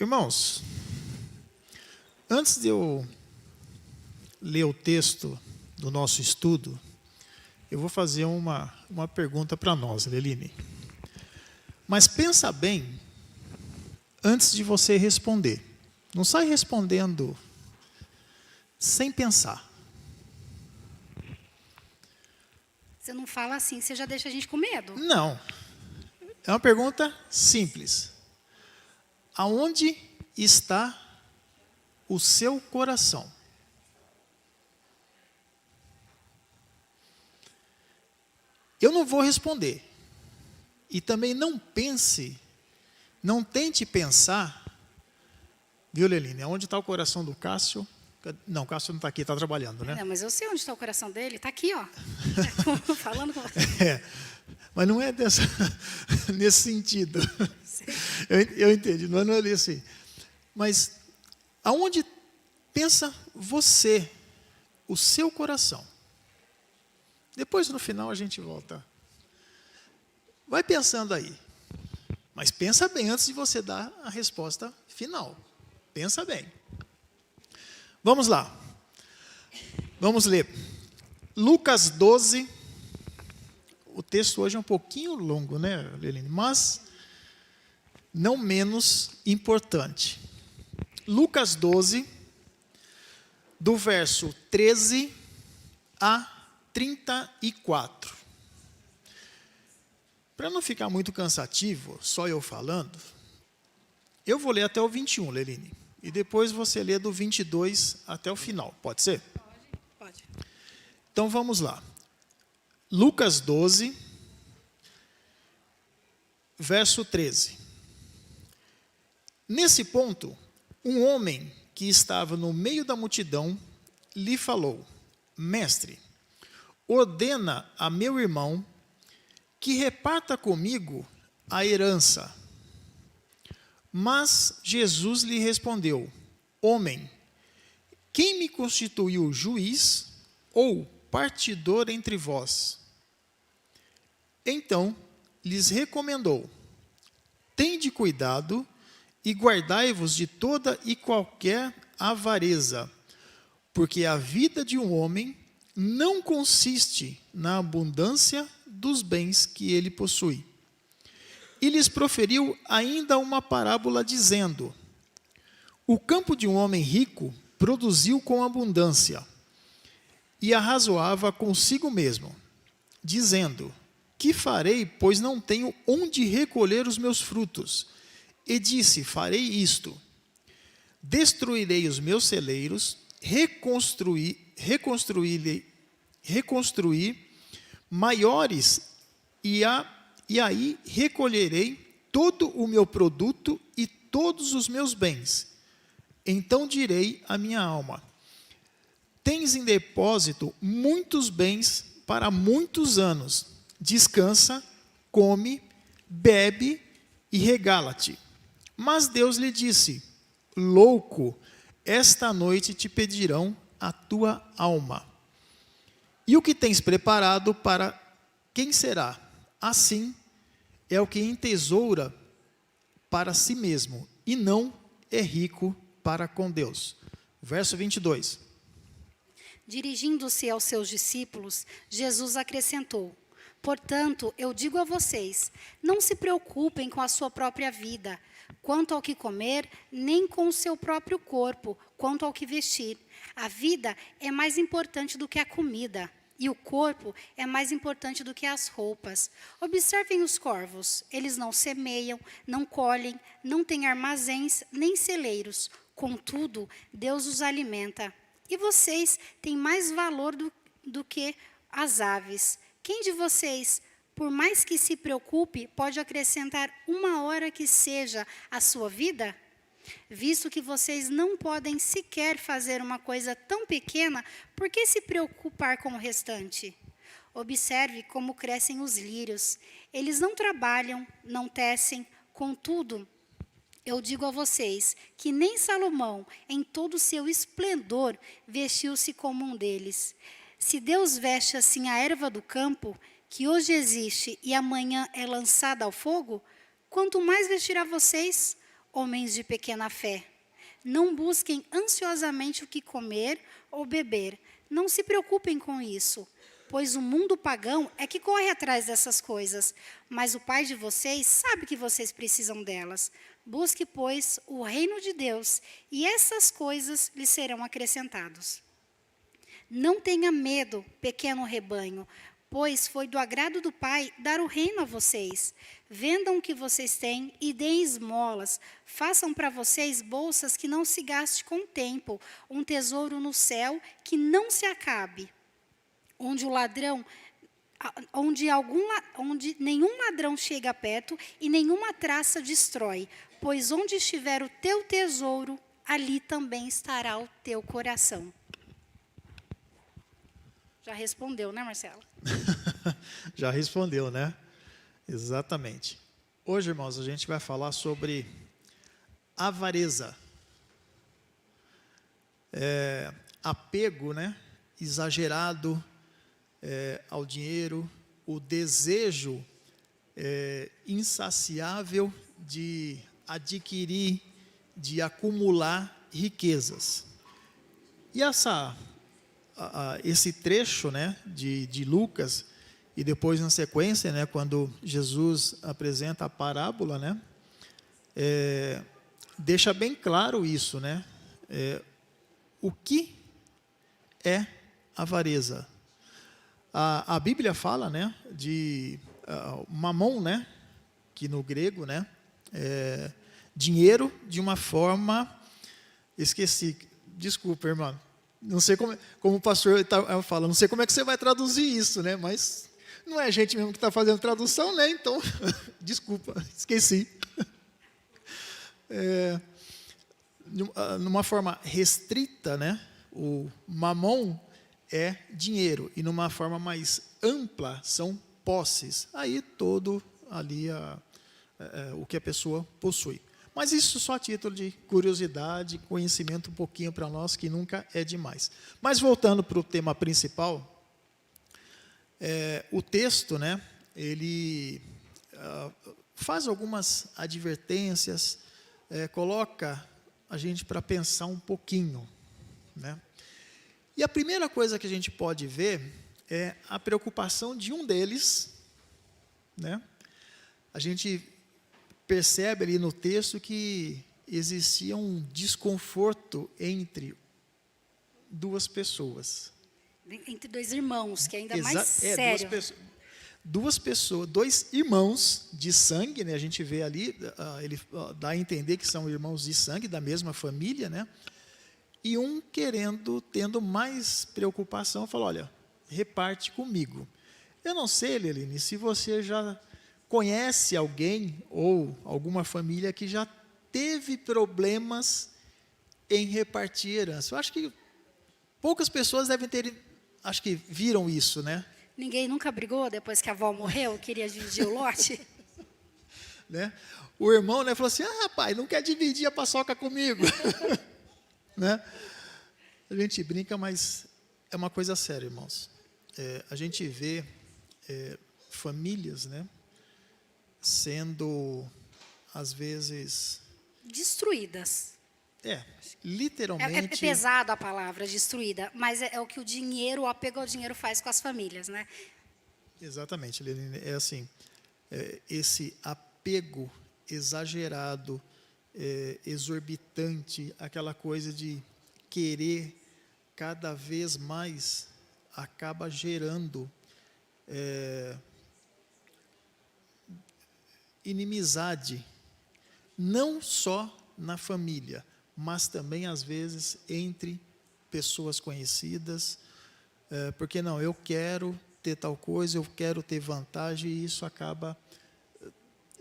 Irmãos, antes de eu ler o texto do nosso estudo, eu vou fazer uma pergunta para nós, Leline. Mas pensa bem antes de você responder. Não sai respondendo sem pensar. Você não fala assim, você já deixa a gente com medo. Não. É uma pergunta simples. Aonde está o seu coração? Eu não vou responder. E também não pense, não tente pensar, viu, Leline, onde está o coração do Cássio? Não, o Cássio não está aqui, está trabalhando, né? Não, mas eu sei onde está o coração dele, está aqui, ó. Falando com você. Mas não é nesse sentido. Eu entendi, não é nesse. Mas aonde pensa você, o seu coração? Depois, no final, a gente volta. Vai pensando aí. Mas pensa bem antes de você dar a resposta final. Pensa bem. Vamos lá. Vamos ler. Lucas 12. O texto hoje é um pouquinho longo, né, Leline? Mas não menos importante. Lucas 12, do verso 13 a 34. Para não ficar muito cansativo, só eu falando, eu vou ler até o 21, Leline. E depois você lê do 22 até o final. Pode ser? Pode. Então vamos lá. Lucas 12, verso 13. Nesse ponto, um homem que estava no meio da multidão lhe falou: Mestre, ordena a meu irmão que reparta comigo a herança. Mas Jesus lhe respondeu: Homem, quem me constituiu juiz ou partidor entre vós? Então lhes recomendou: Tende cuidado e guardai-vos de toda e qualquer avareza, porque a vida de um homem não consiste na abundância dos bens que ele possui. E lhes proferiu ainda uma parábola, dizendo: O campo de um homem rico produziu com abundância, e arrazoava consigo mesmo, dizendo: Que farei, pois não tenho onde recolher os meus frutos? E disse: Farei isto: destruirei os meus celeiros, reconstruir maiores, e aí recolherei todo o meu produto e todos os meus bens. Então direi à minha alma: Tens em depósito muitos bens para muitos anos. Descansa, come, bebe e regala-te. Mas Deus lhe disse: Louco, esta noite te pedirão a tua alma. E o que tens preparado para quem será? Assim é o que entesoura para si mesmo, e não é rico para com Deus. Verso 22. Dirigindo-se aos seus discípulos, Jesus acrescentou: Portanto, eu digo a vocês, não se preocupem com a sua própria vida, quanto ao que comer, nem com o seu próprio corpo, quanto ao que vestir. A vida é mais importante do que a comida, e o corpo é mais importante do que as roupas. Observem os corvos, eles não semeiam, não colhem, não têm armazéns, nem celeiros. Contudo, Deus os alimenta. E vocês têm mais valor do que as aves. Quem de vocês, por mais que se preocupe, pode acrescentar uma hora que seja à sua vida? Visto que vocês não podem sequer fazer uma coisa tão pequena, por que se preocupar com o restante? Observe como crescem os lírios. Eles não trabalham, não tecem, contudo, eu digo a vocês que nem Salomão, em todo o seu esplendor, vestiu-se como um deles. Se Deus veste assim a erva do campo, que hoje existe e amanhã é lançada ao fogo, quanto mais vestirá vocês, homens de pequena fé. Não busquem ansiosamente o que comer ou beber. Não se preocupem com isso, pois o mundo pagão é que corre atrás dessas coisas. Mas o Pai de vocês sabe que vocês precisam delas. Busque, pois, o reino de Deus, e essas coisas lhes serão acrescentadas. Não tenha medo, pequeno rebanho, pois foi do agrado do Pai dar o reino a vocês. Vendam o que vocês têm e deem esmolas. Façam para vocês bolsas que não se gaste com o tempo, um tesouro no céu que não se acabe, onde nenhum ladrão chega perto e nenhuma traça destrói. Pois onde estiver o teu tesouro, ali também estará o teu coração. Já respondeu, né, Marcelo? Já respondeu, né? Exatamente. Hoje, irmãos, a gente vai falar sobre avareza. Apego, né? Exagerado ao dinheiro, o desejo insaciável de adquirir, de acumular riquezas. E esse trecho, né, de Lucas, e depois na sequência, né, quando Jesus apresenta a parábola, né, deixa bem claro isso, né, o que é avareza. A Bíblia fala, né, de mamon, né, que no grego, né, dinheiro de uma forma, esqueci, desculpa, irmão. Não sei como o pastor fala, não sei como é que você vai traduzir isso, né? Mas não é a gente mesmo que está fazendo tradução, né? Então, desculpa, esqueci. Numa forma restrita, né? O mamon é dinheiro, e numa forma mais ampla são posses. Aí todo ali o que a pessoa possui. Mas isso só a título de curiosidade, conhecimento um pouquinho para nós, que nunca é demais. Mas voltando para o tema principal, o texto, né, ele faz algumas advertências, coloca a gente para pensar um pouquinho, né? E a primeira coisa que a gente pode ver é a preocupação de um deles, né? A gente percebe ali no texto que existia um desconforto entre duas pessoas. Entre dois irmãos, que é ainda mais sério. Duas pessoas, dois irmãos de sangue, né? A gente vê ali, ele dá a entender que são irmãos de sangue, da mesma família, né? E um tendo mais preocupação, falou, olha, reparte comigo. Eu não sei, Leline, se você já conhece alguém ou alguma família que já teve problemas em repartir herança. Eu acho que poucas pessoas devem ter, acho que viram isso, né? Ninguém nunca brigou depois que a avó morreu, queria dividir o lote? Né? O irmão, né, falou assim, rapaz, não quer dividir a paçoca comigo. Né? A gente brinca, mas é uma coisa séria, irmãos. A gente vê famílias, né, sendo, às vezes... destruídas. Literalmente... É pesado a palavra, destruída, mas é o que o dinheiro, o apego ao dinheiro faz com as famílias, né? Exatamente, Leline. É assim, esse apego exagerado, exorbitante, aquela coisa de querer cada vez mais, acaba gerando inimizade, não só na família, mas também, às vezes, entre pessoas conhecidas, porque não, eu quero ter tal coisa, eu quero ter vantagem, e isso acaba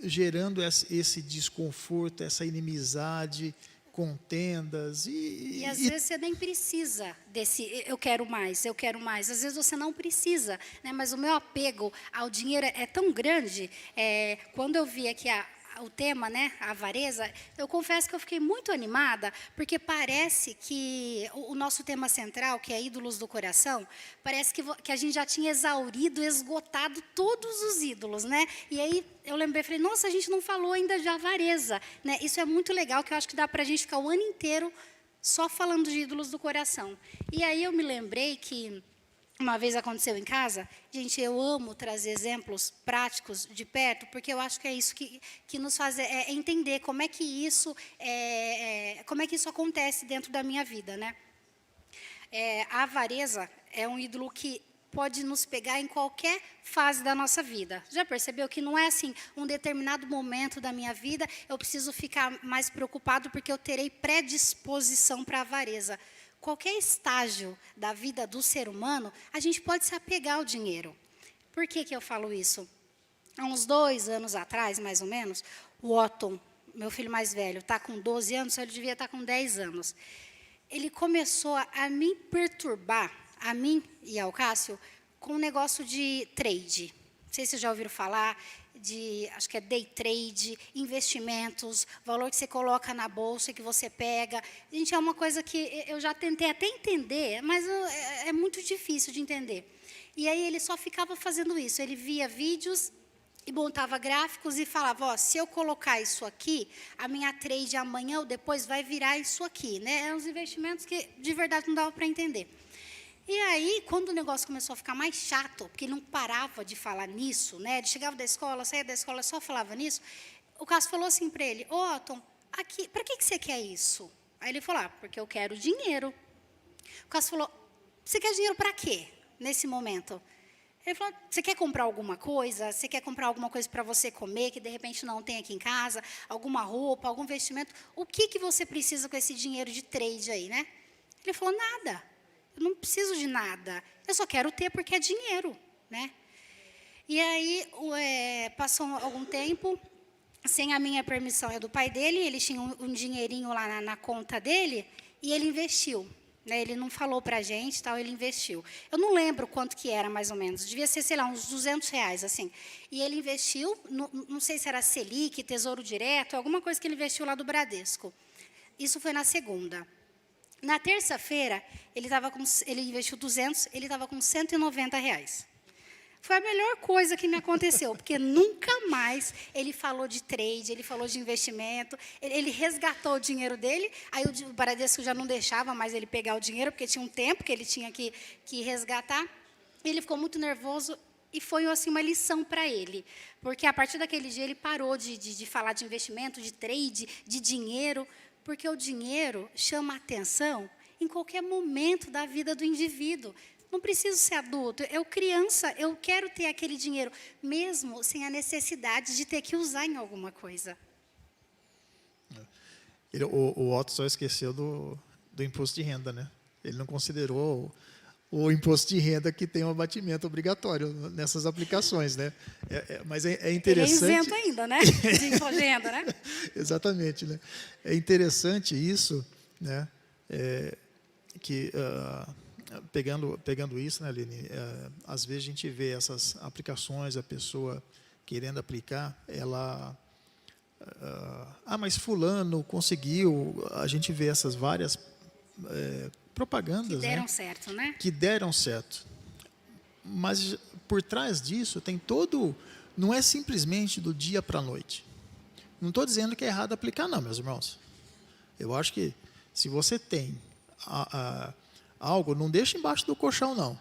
gerando esse desconforto, essa inimizade, contendas. E às vezes você nem precisa desse eu quero mais, eu quero mais. Às vezes você não precisa, né? Mas o meu apego ao dinheiro é tão grande. Quando eu vi aqui o tema, né, a avareza, eu confesso que eu fiquei muito animada, porque parece que o nosso tema central, que é ídolos do coração, parece que a gente já tinha exaurido, esgotado todos os ídolos, né? E aí eu lembrei, falei, nossa, a gente não falou ainda de avareza, né? Isso é muito legal, que eu acho que dá para a gente ficar o ano inteiro só falando de ídolos do coração. E aí eu me lembrei que uma vez aconteceu em casa, gente, eu amo trazer exemplos práticos de perto, porque eu acho que é isso que nos faz entender como é que isso acontece dentro da minha vida, né? A avareza é um ídolo que pode nos pegar em qualquer fase da nossa vida. Já percebeu que não é assim, um determinado momento da minha vida, eu preciso ficar mais preocupado porque eu terei predisposição para a avareza. Qualquer estágio da vida do ser humano, a gente pode se apegar ao dinheiro. Por que eu falo isso? Há uns 2 anos atrás, mais ou menos, o Otton, meu filho mais velho, está com 12 anos, ele devia estar com 10 anos. Ele começou a me perturbar, a mim e ao Cássio, com um negócio de trade. Não sei se vocês já ouviram falar de, acho que é day trade, investimentos, valor que você coloca na bolsa, que você pega. Gente, é uma coisa que eu já tentei até entender, mas é muito difícil de entender. E aí ele só ficava fazendo isso. Ele via vídeos e montava gráficos e falava, ó, se eu colocar isso aqui, a minha trade amanhã ou depois vai virar isso aqui, né? Eram uns investimentos que de verdade não dava para entender. E aí, quando o negócio começou a ficar mais chato, porque ele não parava de falar nisso, né? Ele chegava da escola, saía da escola, só falava nisso, o Cássio falou assim para ele, ô, Otton, aqui, para que você quer isso? Aí ele falou, porque eu quero dinheiro. O Cássio falou, você quer dinheiro para quê, nesse momento? Ele falou, você quer comprar alguma coisa? Você quer comprar alguma coisa para você comer, que de repente não tem aqui em casa? Alguma roupa, algum investimento? O que você precisa com esse dinheiro de trade aí, né? Ele falou, nada. Eu não preciso de nada. Eu só quero ter porque é dinheiro, né? E aí, passou algum tempo, sem a minha permissão, é do pai dele, ele tinha um dinheirinho lá na conta dele, e ele investiu. Né, ele não falou para a gente, tal, ele investiu. Eu não lembro quanto que era, mais ou menos. Devia ser, sei lá, uns R$ 200, assim. E ele investiu, não sei se era Selic, Tesouro Direto, alguma coisa que ele investiu lá do Bradesco. Isso foi na segunda. Na terça-feira, ele investiu 200, ele estava com R$ 190. Foi a melhor coisa que me aconteceu, porque nunca mais ele falou de trade, ele falou de investimento, ele resgatou o dinheiro dele, aí o Bradesco já não deixava mais ele pegar o dinheiro, porque tinha um tempo que ele tinha que resgatar. Ele ficou muito nervoso e foi assim, uma lição para ele, porque a partir daquele dia ele parou de falar de investimento, de trade, de dinheiro, porque o dinheiro chama a atenção em qualquer momento da vida do indivíduo. Não preciso ser adulto, eu criança, eu quero ter aquele dinheiro, mesmo sem a necessidade de ter que usar em alguma coisa. O Otto só esqueceu do imposto de renda, né? Ele não considerou o imposto de renda que tem um abatimento obrigatório nessas aplicações, né? Mas é interessante... Ele é isento ainda, né? De imposto de renda, né? Exatamente, né? É interessante isso, né? Que... Pegando isso, né, Aline, às vezes a gente vê essas aplicações, a pessoa querendo aplicar, ela... mas fulano conseguiu, a gente vê essas várias propagandas... Que deram certo, né? Que deram certo. Mas por trás disso tem todo... Não é simplesmente do dia para a noite. Não estou dizendo que é errado aplicar, não, meus irmãos. Eu acho que se você tem... algo, não deixa embaixo do colchão, não,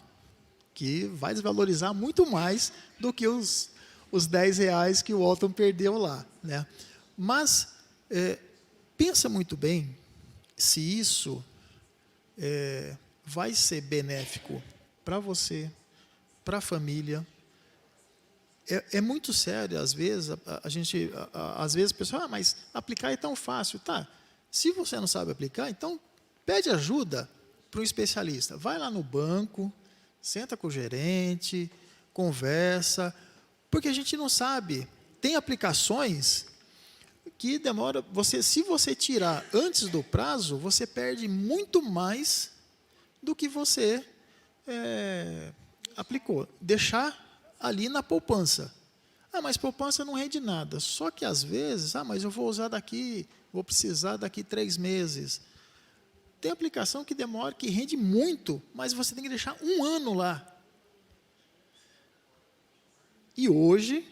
que vai desvalorizar muito mais do que os R$ 10 que o Otton perdeu lá, né? Mas pensa muito bem se isso vai ser benéfico para você, para a família. É muito sério, às vezes, às vezes a pessoa, mas aplicar é tão fácil. Tá, se você não sabe aplicar, então pede ajuda para um especialista. Vai lá no banco, senta com o gerente, conversa, porque a gente não sabe. Tem aplicações que demora... se você tirar antes do prazo, você perde muito mais do que você aplicou. Deixar ali na poupança. Ah, mas poupança não rende nada. Só que às vezes, mas eu vou usar daqui, vou precisar daqui 3 meses. Tem aplicação que demora, que rende muito, mas você tem que deixar 1 ano lá. E hoje,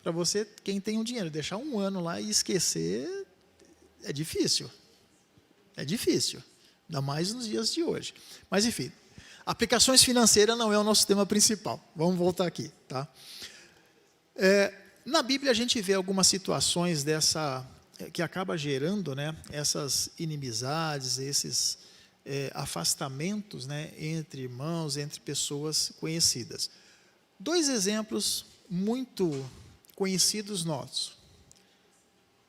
para você, quem tem um dinheiro, deixar 1 ano lá e esquecer, é difícil. É difícil. Ainda mais nos dias de hoje. Mas, enfim, aplicações financeiras não é o nosso tema principal. Vamos voltar aqui, tá? Na Bíblia a gente vê algumas situações que acaba gerando, né, essas inimizades, esses afastamentos, né, entre irmãos, entre pessoas conhecidas. 2 exemplos muito conhecidos nossos.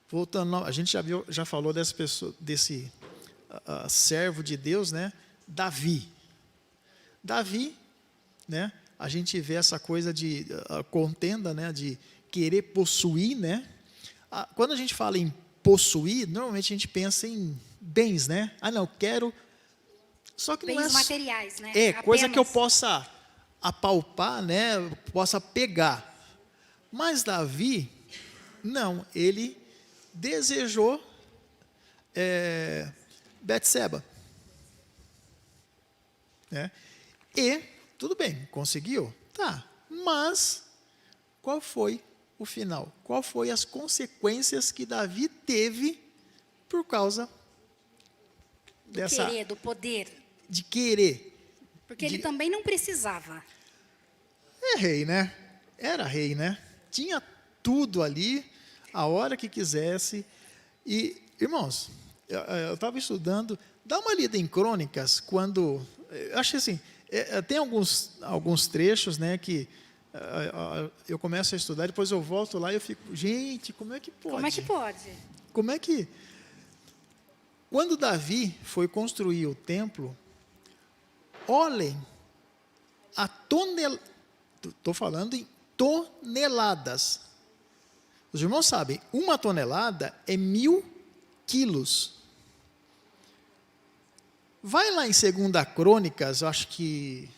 Voltando, a gente já falou desse servo de Deus, né, Davi. Davi, né, a gente vê essa coisa de contenda, né, de querer possuir, né? Quando a gente fala em possuir, normalmente a gente pensa em bens, né? Não, quero. Só que bens não é materiais, né? coisa que eu possa apalpar, né? Possa pegar. Mas Davi, não, ele desejou Betseba, né? E tudo bem, conseguiu, tá? Mas qual foi o final? Qual foi as consequências que Davi teve por causa do poder, de querer? porque ele também não precisava. É rei, né? Era rei, né? Tinha tudo ali, a hora que quisesse. E, irmãos, eu estava estudando, dá uma lida em Crônicas, quando, eu acho assim, tem alguns trechos, né, que eu começo a estudar, depois eu volto lá e eu fico, gente, como é que pode? Como é que pode? Como é que... Quando Davi foi construir o templo, olhem, estou falando em toneladas. Os irmãos sabem, 1 tonelada é 1000 quilos. Vai lá em 2 Crônicas, acho que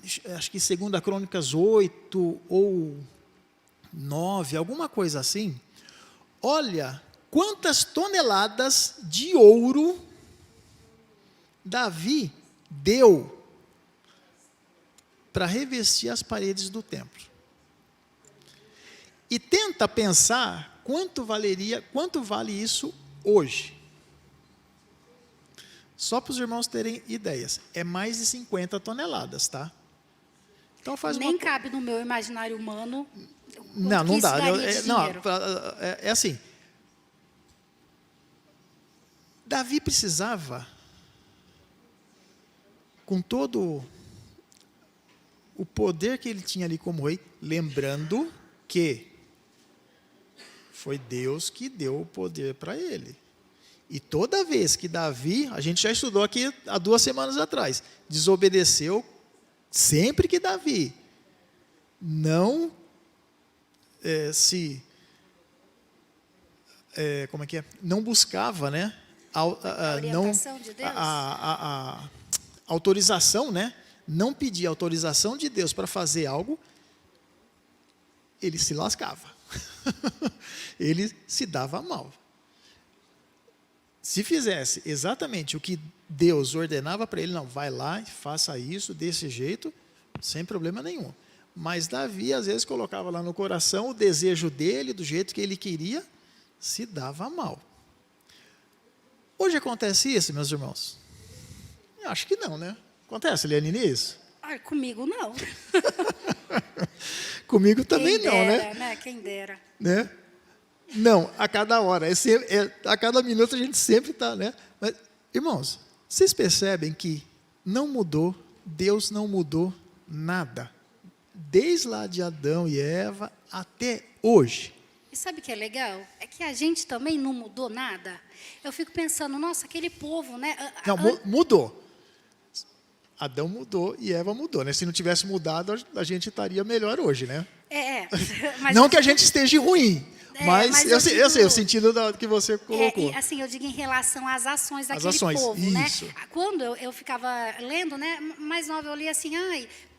2 Crônicas 8 ou 9, alguma coisa assim. Olha quantas toneladas de ouro Davi deu para revestir as paredes do templo. E tenta pensar quanto vale isso hoje. Só para os irmãos terem ideias, é mais de 50 toneladas, tá? Então Nem cabe no meu imaginário humano. Não dá. É assim. Davi precisava, com todo o poder que ele tinha ali como rei, lembrando que foi Deus que deu o poder para ele. E toda vez que Davi, a gente já estudou aqui há 2 semanas atrás, desobedeceu, sempre que Davi não não buscava, né, a orientação de Deus? a autorização, né, não pedia autorização de Deus para fazer algo, ele se lascava. Ele se dava mal. Se fizesse exatamente o que Deus ordenava para ele, não, vai lá e faça isso desse jeito, sem problema nenhum. Mas Davi, às vezes, colocava lá no coração o desejo dele, do jeito que ele queria, se dava mal. Hoje acontece isso, meus irmãos? Eu acho que não, né? Acontece, Eliane, isso? Comigo não. Comigo também Quem não, dera, né? Quem dera. Né? Não, a cada hora, a cada minuto a gente sempre está, né? Mas, irmãos, vocês percebem que não mudou, Deus não mudou nada, desde lá de Adão e Eva até hoje. E sabe o que é legal? É que a gente também não mudou nada. Eu fico pensando, nossa, aquele povo, né? Não, mudou. Adão mudou e Eva mudou, né? Se não tivesse mudado, a gente estaria melhor hoje, né? Mas não que a gente esteja ruim, Mas eu sei o sentido que você colocou. Assim, eu digo em relação às ações daquele ações, povo, isso. né? Quando eu ficava lendo, né, mais nova, eu li assim,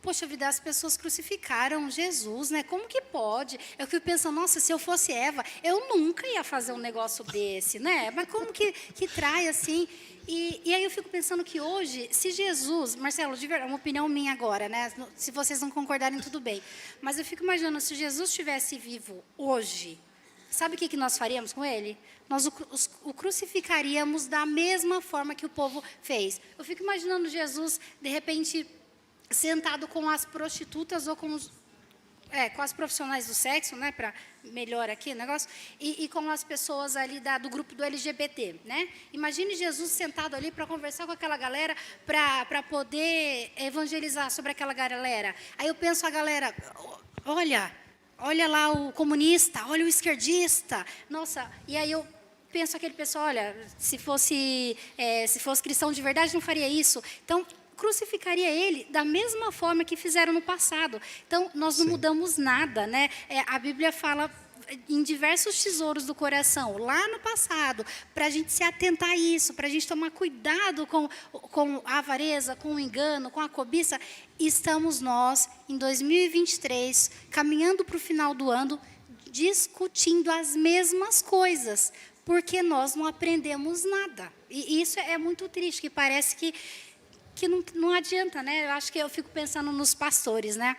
poxa vida, as pessoas crucificaram Jesus, né? Como que pode? Eu fico pensando, nossa, se eu fosse Eva, eu nunca ia fazer um negócio desse, né? Mas como que trai assim? E aí eu fico pensando que hoje, se Jesus, Marcelo, de verdade, uma opinião minha agora, né? Se vocês não concordarem, tudo bem. Mas eu fico imaginando, se Jesus estivesse vivo hoje, sabe o que nós faríamos com ele? Nós o crucificaríamos da mesma forma que o povo fez. Eu fico imaginando Jesus, de repente, sentado com as prostitutas ou com as profissionais do sexo, né, para melhor aqui o negócio, e com as pessoas ali do grupo do LGBT, né? Imagine Jesus sentado ali para conversar com aquela galera, para poder evangelizar sobre aquela galera. Aí eu penso a galera, olha lá o comunista, olha o esquerdista, nossa, e aí eu penso aquele pessoal, olha, se fosse cristão de verdade não faria isso. Então, crucificaria ele da mesma forma que fizeram no passado. Então, nós não mudamos nada, né? A Bíblia fala em diversos tesouros do coração, lá no passado, para a gente se atentar a isso, para a gente tomar cuidado com a avareza, com o engano, com a cobiça. Estamos nós, em 2023, caminhando para o final do ano, discutindo as mesmas coisas, porque nós não aprendemos nada. E isso é muito triste, que parece que não adianta, né? Eu acho que eu fico pensando nos pastores, né?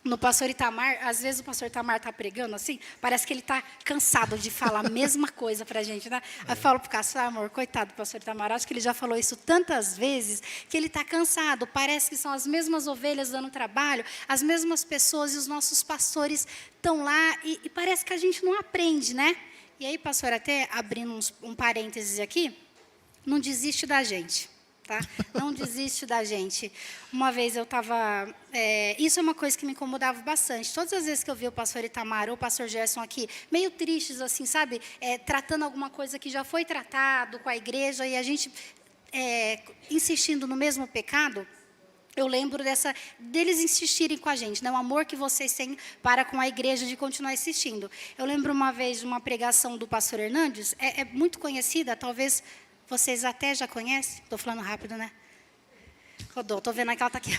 No pastor Itamar, às vezes o pastor Itamar está pregando assim, parece que ele está cansado de falar a mesma coisa para a gente, né? Aí eu falo para o Cássio, amor, coitado do pastor Itamar, acho que ele já falou isso tantas vezes, que ele está cansado, parece que são as mesmas ovelhas dando trabalho, as mesmas pessoas, e os nossos pastores estão lá, e parece que a gente não aprende, né? E aí, pastor, até abrindo um parênteses aqui, não desiste da gente. Tá? Não desiste da gente. Uma vez eu estava... isso é uma coisa que me incomodava bastante. Todas as vezes que eu via o pastor Itamar ou o pastor Gerson aqui, meio tristes, assim, sabe? Tratando alguma coisa que já foi tratado com a igreja e a gente insistindo no mesmo pecado, eu lembro deles insistirem com a gente, né? O amor que vocês têm para com a igreja de continuar insistindo. Eu lembro uma vez de uma pregação do pastor Hernandes, é muito conhecida, talvez... Vocês até já conhecem? Estou falando rápido, né? Rodou, estou vendo que ela está aqui.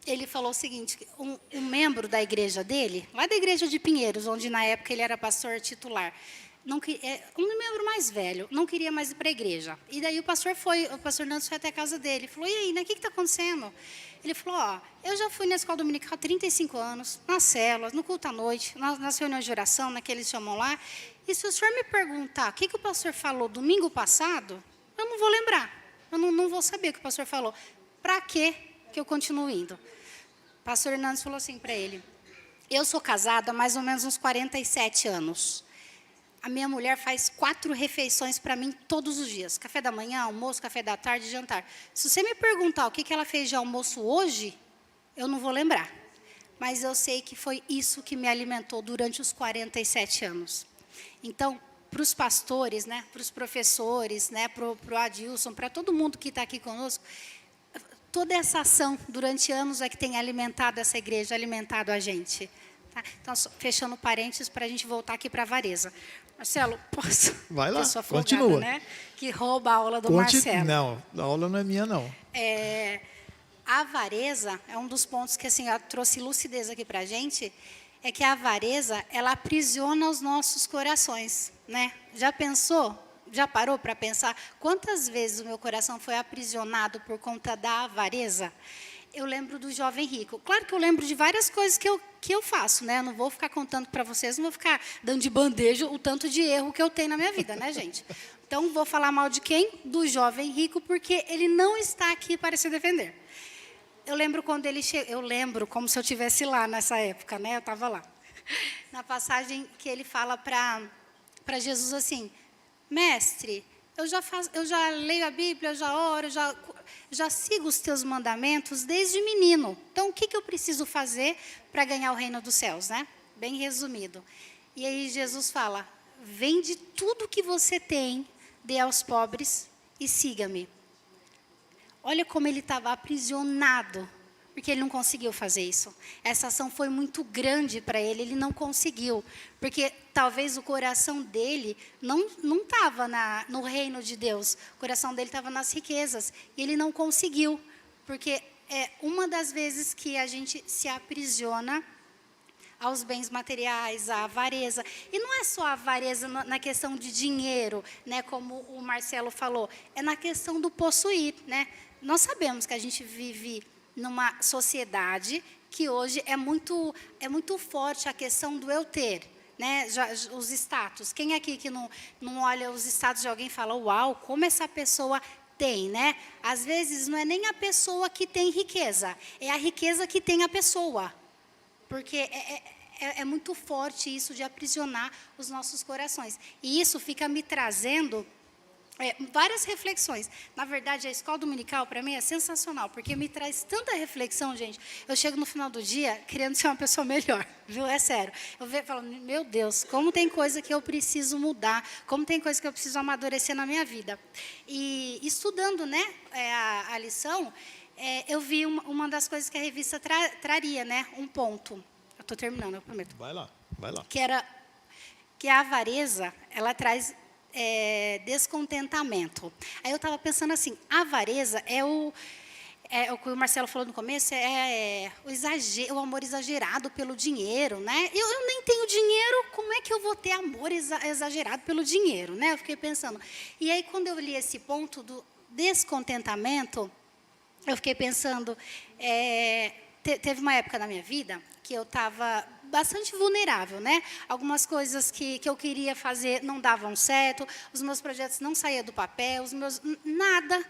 Ele falou o seguinte, um membro da igreja dele, lá da igreja de Pinheiros, onde na época ele era pastor titular, um membro mais velho, não queria mais ir para a igreja. E daí o pastor Nando foi até a casa dele, falou, e aí, né, o que está acontecendo? Ele falou, eu já fui na escola dominical há 35 anos, nas células, no culto à noite, nas reuniões de oração, naqueles chamam lá, e se o senhor me perguntar o que o pastor falou domingo passado, eu não vou lembrar, eu não vou saber o que o pastor falou. Para que eu continuo indo? O pastor Hernandes falou assim para ele, eu sou casada há mais ou menos uns 47 anos. A minha mulher faz 4 refeições para mim todos os dias. Café da manhã, almoço, café da tarde e jantar. Se você me perguntar o que ela fez de almoço hoje, eu não vou lembrar. Mas eu sei que foi isso que me alimentou durante os 47 anos. Então, para os pastores, né, para os professores, né, para o Adilson, para todo mundo que está aqui conosco, toda essa ação durante anos é que tem alimentado essa igreja, alimentado a gente. Tá? Então, fechando parênteses para a gente voltar aqui para a avareza. Marcelo, posso? Vai lá, folgada, continua. Né? Que rouba a aula do Marcelo. Não, a aula não é minha, não. A avareza é um dos pontos que assim, eu trouxe lucidez aqui para a gente, é que a avareza, ela aprisiona os nossos corações. Né? Já pensou? Já parou para pensar quantas vezes o meu coração foi aprisionado por conta da avareza? Eu lembro do jovem rico. Claro que eu lembro de várias coisas que eu faço, né? Eu não vou ficar contando para vocês, não vou ficar dando de bandeja o tanto de erro que eu tenho na minha vida, né, gente? Então, vou falar mal de quem? Do jovem rico, porque ele não está aqui para se defender. Eu lembro quando ele chegou, eu lembro como se eu estivesse lá nessa época, né? Eu estava lá. Na passagem que ele fala para Jesus assim, mestre, eu já leio a Bíblia, eu já oro, já sigo os teus mandamentos desde menino. Então, o que eu preciso fazer para ganhar o reino dos céus, né? Bem resumido. E aí Jesus fala, vende tudo que você tem, dê aos pobres e siga-me. Olha como ele estava aprisionado porque ele não conseguiu fazer isso. Essa ação foi muito grande para ele não conseguiu, porque talvez o coração dele não estava no reino de Deus, o coração dele estava nas riquezas, e ele não conseguiu, porque é uma das vezes que a gente se aprisiona aos bens materiais, à avareza. E não é só a avareza na questão de dinheiro, né, como o Marcelo falou, é na questão do possuir, né? Nós sabemos que a gente vive numa sociedade que hoje é muito forte a questão do eu ter, né? Os status. Quem aqui que não olha os status de alguém e fala, uau, como essa pessoa tem, né? Às vezes não é nem a pessoa que tem riqueza, é a riqueza que tem a pessoa. Porque é muito forte isso de aprisionar os nossos corações. E isso fica me trazendo várias reflexões. Na verdade, a escola dominical, para mim, é sensacional, porque me traz tanta reflexão, gente. Eu chego no final do dia querendo ser uma pessoa melhor, viu? É sério. Eu falo, meu Deus, como tem coisa que eu preciso mudar, como tem coisa que eu preciso amadurecer na minha vida. E estudando, né, a lição, eu vi uma das coisas que a revista traria, né, um ponto. Eu estou terminando, eu prometo. Vai lá, vai lá. Que a avareza, ela traz descontentamento. Aí eu estava pensando assim, a avareza é o que o Marcelo falou no começo, o amor exagerado pelo dinheiro, né? Eu nem tenho dinheiro, como é que eu vou ter amor exagerado pelo dinheiro, né? Eu fiquei pensando. E aí, quando eu li esse ponto do descontentamento, eu fiquei pensando, teve uma época na minha vida que eu estava bastante vulnerável, né? Algumas coisas que eu queria fazer não davam certo, os meus projetos não saíam do papel, nada.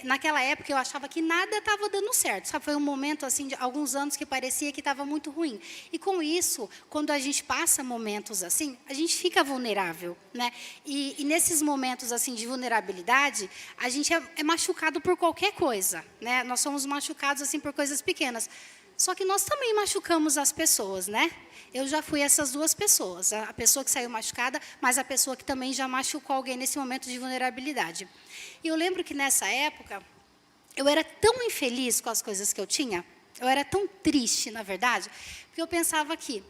Naquela época eu achava que nada estava dando certo, sabe? Foi um momento assim de alguns anos que parecia que estava muito ruim. E com isso, quando a gente passa momentos assim, a gente fica vulnerável, né? E nesses momentos assim de vulnerabilidade, a gente é machucado por qualquer coisa, né? Nós somos machucados assim por coisas pequenas. Só que nós também machucamos as pessoas, né? Eu já fui essas duas pessoas, a pessoa que saiu machucada, mas a pessoa que também já machucou alguém nesse momento de vulnerabilidade. E eu lembro que nessa época, eu era tão infeliz com as coisas que eu tinha, eu era tão triste, na verdade, porque eu pensava que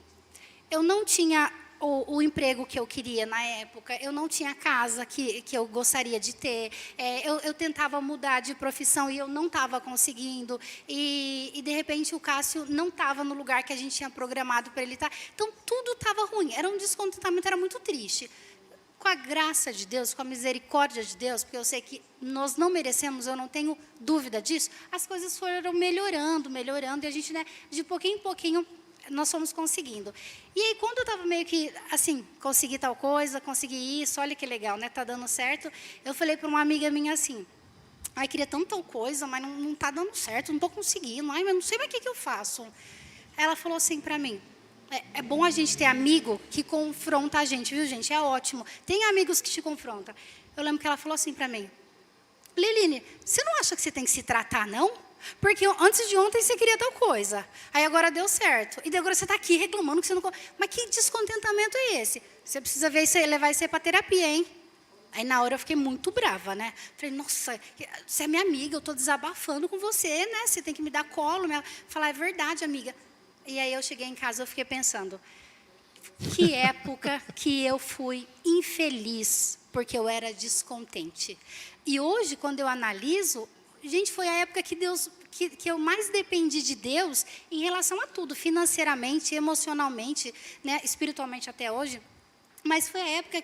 eu não tinha o emprego que eu queria na época, eu não tinha a casa que eu gostaria de ter, eu tentava mudar de profissão e eu não estava conseguindo, e de repente o Cássio não estava no lugar que a gente tinha programado para ele estar, então tudo estava ruim, era um descontentamento, era muito triste. Com a graça de Deus, com a misericórdia de Deus, porque eu sei que nós não merecemos, eu não tenho dúvida disso, as coisas foram melhorando, e a gente, né, de pouquinho em pouquinho, nós fomos conseguindo. E aí, quando eu estava meio que, assim, consegui tal coisa, consegui isso, olha que legal, né, tá dando certo, eu falei para uma amiga minha assim, ai, queria tanto tal coisa, mas não está dando certo, não estou conseguindo, ai, mas não sei mais o que eu faço. Ela falou assim para mim, é bom a gente ter amigo que confronta a gente, viu, gente? É ótimo. Tem amigos que te confrontam. Eu lembro que ela falou assim para mim, Liline, você não acha que você tem que se tratar, não? Porque antes de ontem você queria tal coisa, aí agora deu certo, e agora você está aqui reclamando que você não... Mas que descontentamento é esse? Você precisa levar isso aí para terapia, hein? Aí na hora eu fiquei muito brava, né? Falei, nossa, você é minha amiga, eu estou desabafando com você, né? Você tem que me dar colo. Falar, é verdade, amiga. E aí eu cheguei em casa, eu fiquei pensando, que época que eu fui infeliz, porque eu era descontente. E hoje, quando eu analiso, gente, foi a época que eu mais dependi de Deus em relação a tudo, financeiramente, emocionalmente, né, espiritualmente até hoje. Mas foi a época,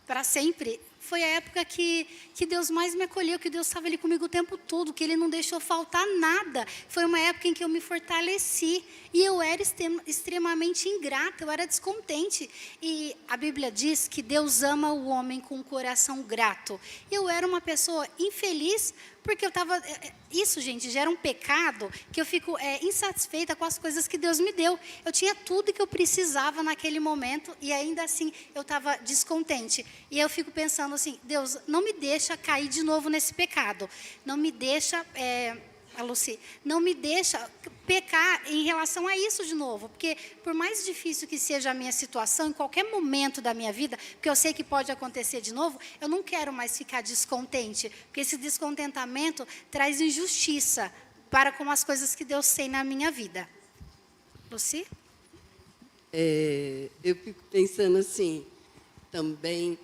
para sempre, foi a época que Deus mais me acolheu, que Deus estava ali comigo o tempo todo, que Ele não deixou faltar nada. Foi uma época em que eu me fortaleci e eu era extremamente ingrata, eu era descontente. E a Bíblia diz que Deus ama o homem com um coração grato. Eu era uma pessoa infeliz porque eu estava... Isso, gente, gera um pecado que eu fico insatisfeita com as coisas que Deus me deu. Eu tinha tudo que eu precisava naquele momento e ainda assim eu estava descontente. E eu fico pensando assim, Deus, não me deixa cair de novo nesse pecado. Não me deixa... a Lucy, não me deixa pecar em relação a isso de novo, porque por mais difícil que seja a minha situação, em qualquer momento da minha vida, porque eu sei que pode acontecer de novo, eu não quero mais ficar descontente, porque esse descontentamento traz injustiça para com as coisas que Deus tem na minha vida. Luci? Eu fico pensando assim, também,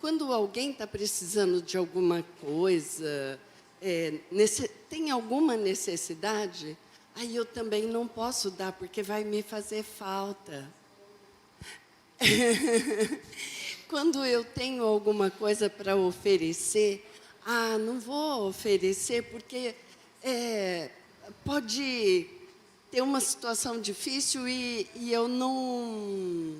quando alguém está precisando de alguma coisa, tem alguma necessidade, aí eu também não posso dar, porque vai me fazer falta. Quando eu tenho alguma coisa para oferecer, não vou oferecer, porque pode ter uma situação difícil e eu não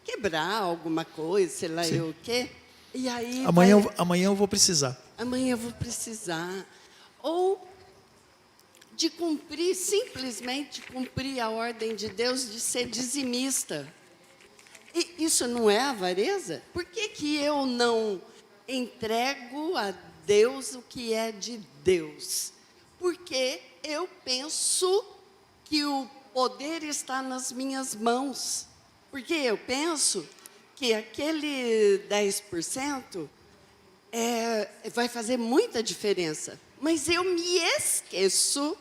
quebrar alguma coisa, sei lá eu o quê. E aí Amanhã eu vou precisar. amanhã eu vou precisar. Ou de cumprir, simplesmente cumprir a ordem de Deus de ser dizimista. E isso não é avareza? Por que eu não entrego a Deus o que é de Deus? Porque eu penso que o poder está nas minhas mãos. Porque eu penso que aquele 10% vai fazer muita diferença. Mas eu me esqueço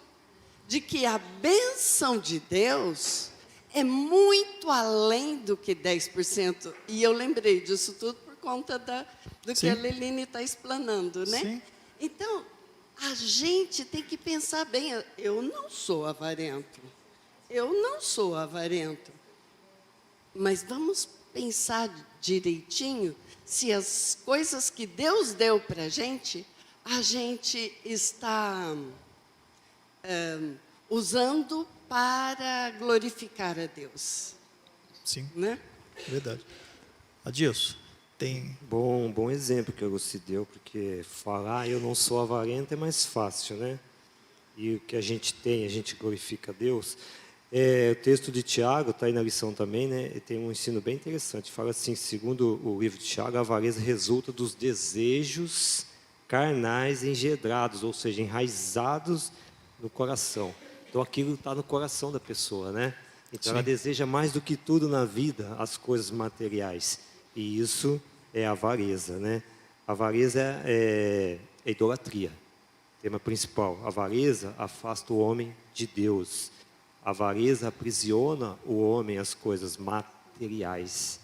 de que a bênção de Deus é muito além do que 10%. E eu lembrei disso tudo por conta do que a Leline está explanando, né? Sim. Então, a gente tem que pensar bem. Eu não sou avarento. Eu não sou avarento. Mas vamos pensar direitinho se as coisas que Deus deu para a gente está usando para glorificar a Deus. Sim, Né? verdade. Adilson, tem... Bom exemplo que você deu, porque falar eu não sou avarento é mais fácil, né? E o que a gente tem, a gente glorifica a Deus. O texto de Tiago, está aí na lição também, né? Tem um ensino bem interessante. Fala assim, segundo o livro de Tiago, a avareza resulta dos desejos carnais engendrados, ou seja, enraizados no coração. Então aquilo está no coração da pessoa, né? Então ela deseja mais do que tudo na vida as coisas materiais. E isso é avareza, né? Avareza é idolatria. Tema principal. Avareza afasta o homem de Deus. Avareza aprisiona o homem às coisas materiais,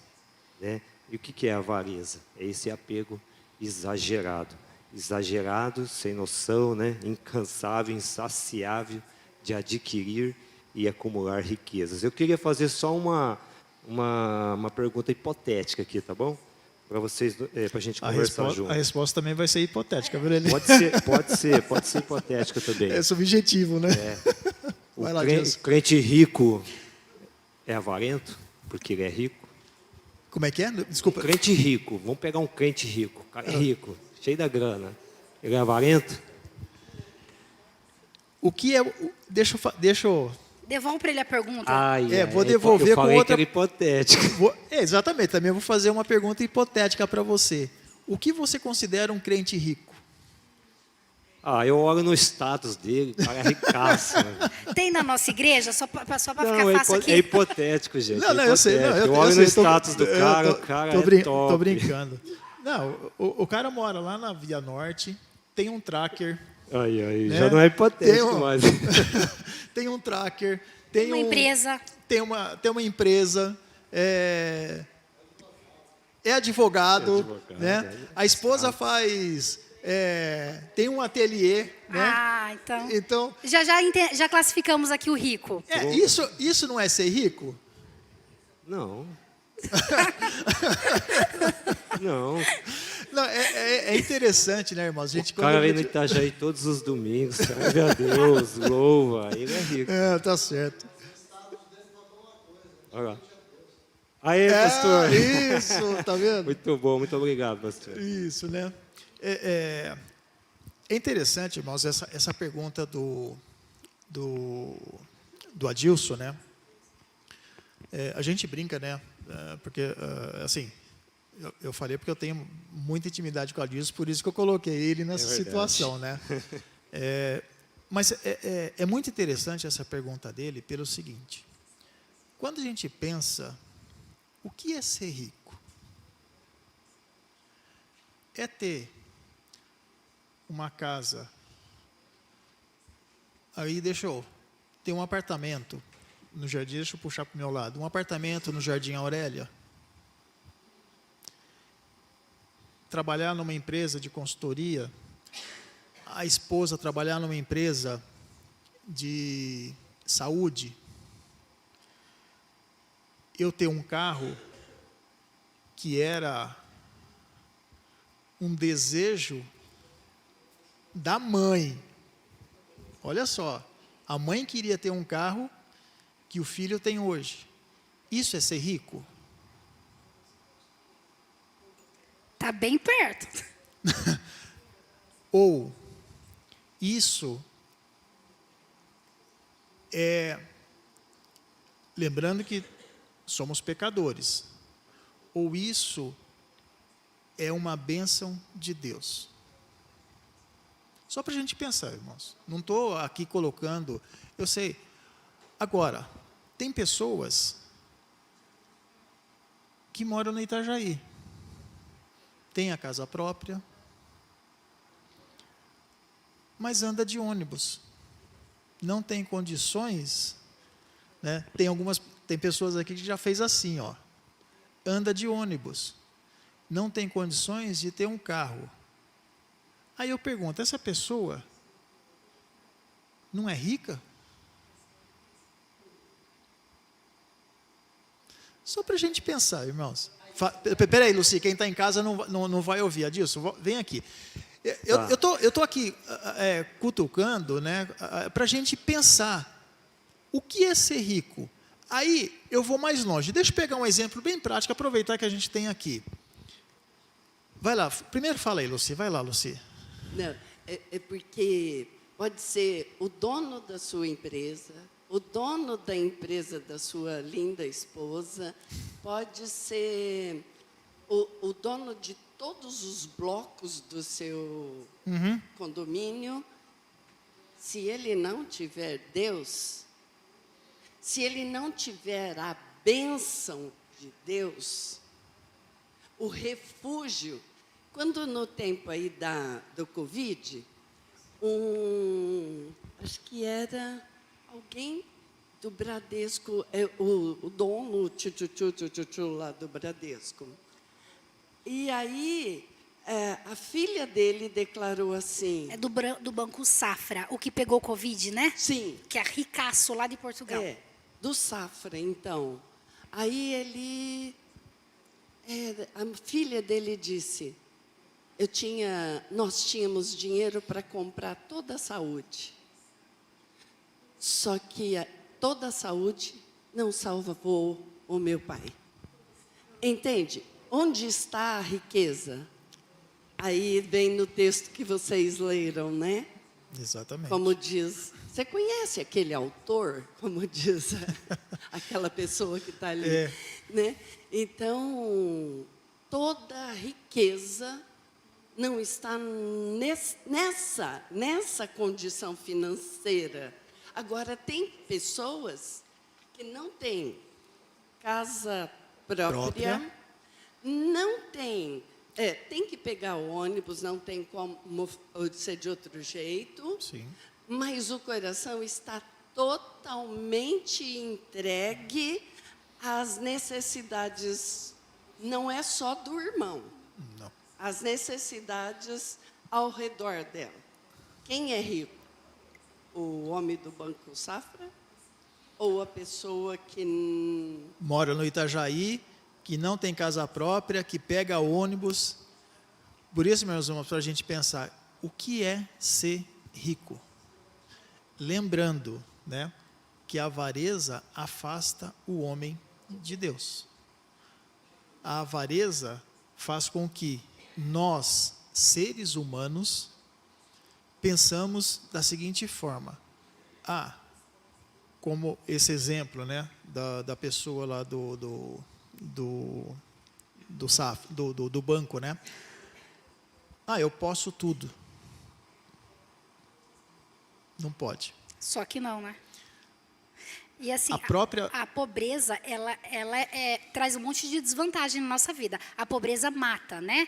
né? E o que é avareza? É esse apego exagerado. Exagerado, sem noção, né? Incansável, insaciável de adquirir e acumular riquezas. Eu queria fazer só uma pergunta hipotética aqui, tá bom? Para vocês, para a gente conversar junto. A resposta também vai ser hipotética, viu, Lelê? Pode ser hipotética também. É subjetivo, né? O Vai lá, crente rico é avarento, porque ele é rico. Como é que é? Desculpa. O crente rico, vamos pegar um crente rico, o cara é rico, cheio da grana. Ele é avarento? O que é... Deixa eu... Devolve para ele a pergunta. Vou devolver eu com falei outra... que era hipotético. Exatamente, também vou fazer uma pergunta hipotética para você. O que você considera um crente rico? Eu olho no status dele, o cara é ricaço. Tem na nossa igreja? Só para ficar Não, fácil aqui. é hipotético, gente. Não, eu sei. Não, eu olho sei, no status do cara, o cara é top. Tô brincando. Não, o cara mora lá na Via Norte, tem um tracker. Aí, né? já não é hipotético mais. Tem um tracker, tem uma empresa. Tem uma empresa, advogado, né? A esposa faz, tem um ateliê, né? Então já classificamos aqui o rico. Isso não é ser rico? Não. Não. Não, é interessante, né, irmãos? O cara vem no Itajaí todos os domingos, serve a Deus, louva, ele é rico. Tá certo. Olha lá. Aí, pastor. Isso, tá vendo? Muito bom, muito obrigado, pastor. Isso, né? É interessante, irmãos, essa pergunta do Adilson, né? A gente brinca, né? Porque, assim, eu falei porque eu tenho muita intimidade com o Adilson, por isso que eu coloquei ele nessa situação, né? Mas é muito interessante essa pergunta dele pelo seguinte: quando a gente pensa, o que é ser rico? É ter uma casa Aí tem um apartamento no Jardim, deixa eu puxar para o meu lado, um apartamento no Jardim Aurélia. Trabalhar numa empresa de consultoria, a esposa trabalhar numa empresa de saúde, eu ter um carro que era um desejo da mãe. Olha só, a mãe queria ter um carro que o filho tem hoje. Isso é ser rico? Tá bem perto. Ou isso é, lembrando que somos pecadores, ou isso é uma bênção de Deus? Só para a gente pensar, irmãos. Não estou aqui colocando, eu sei. Agora, tem pessoas que moram no Itajaí, tem a casa própria, mas anda de ônibus, não tem condições, né? Tem pessoas aqui que já fez assim, ó, anda de ônibus, não tem condições de ter um carro. Aí eu pergunto, essa pessoa não é rica? Só para a gente pensar, irmãos. Peraí, Luci, quem está em casa não vai ouvir. Adilson, vem aqui. Eu tô aqui cutucando, né, para a gente pensar. O que é ser rico? Aí eu vou mais longe. Deixa eu pegar um exemplo bem prático, aproveitar que a gente tem aqui. Vai lá, primeiro fala aí, Luci. Vai lá, Luci. Não, é porque pode ser o dono da sua empresa, o dono da empresa da sua linda esposa, pode ser o dono de todos os blocos do seu condomínio. Se ele não tiver Deus, se ele não tiver a bênção de Deus, o refúgio. Quando no tempo aí do Covid, acho que era alguém do Bradesco, o dono lá do Bradesco. E aí, a filha dele declarou assim... É do Banco Safra, o que pegou Covid, né? Sim. Que é ricaço lá de Portugal. Do Safra, então. Aí a filha dele disse... Nós tínhamos dinheiro para comprar toda a saúde. Só que toda a saúde não salvou o meu pai. Entende? Onde está a riqueza? Aí vem no texto que vocês leram, né? Exatamente. Como diz... Você conhece aquele autor? Como diz aquela pessoa que está ali. Né? Então, toda a riqueza... não está nessa condição financeira. Agora, tem pessoas que não têm casa própria. Não tem, tem que pegar o ônibus, não tem como ser de outro jeito, Sim. Mas o coração está totalmente entregue às necessidades, não é só do irmão. Não. As necessidades ao redor dela. Quem é rico? O homem do Banco Safra? Ou a pessoa que... mora no Itajaí, que não tem casa própria, que pega ônibus. Por isso, meus irmãos, para a gente pensar, o que é ser rico? Lembrando, né, que a avareza afasta o homem de Deus. A avareza faz com que nós, seres humanos, pensamos da seguinte forma. Como esse exemplo, né, da pessoa lá do banco, né? Eu posso tudo. Não pode. Só que não, né? E assim, a pobreza, ela traz um monte de desvantagem na nossa vida. A pobreza mata, né?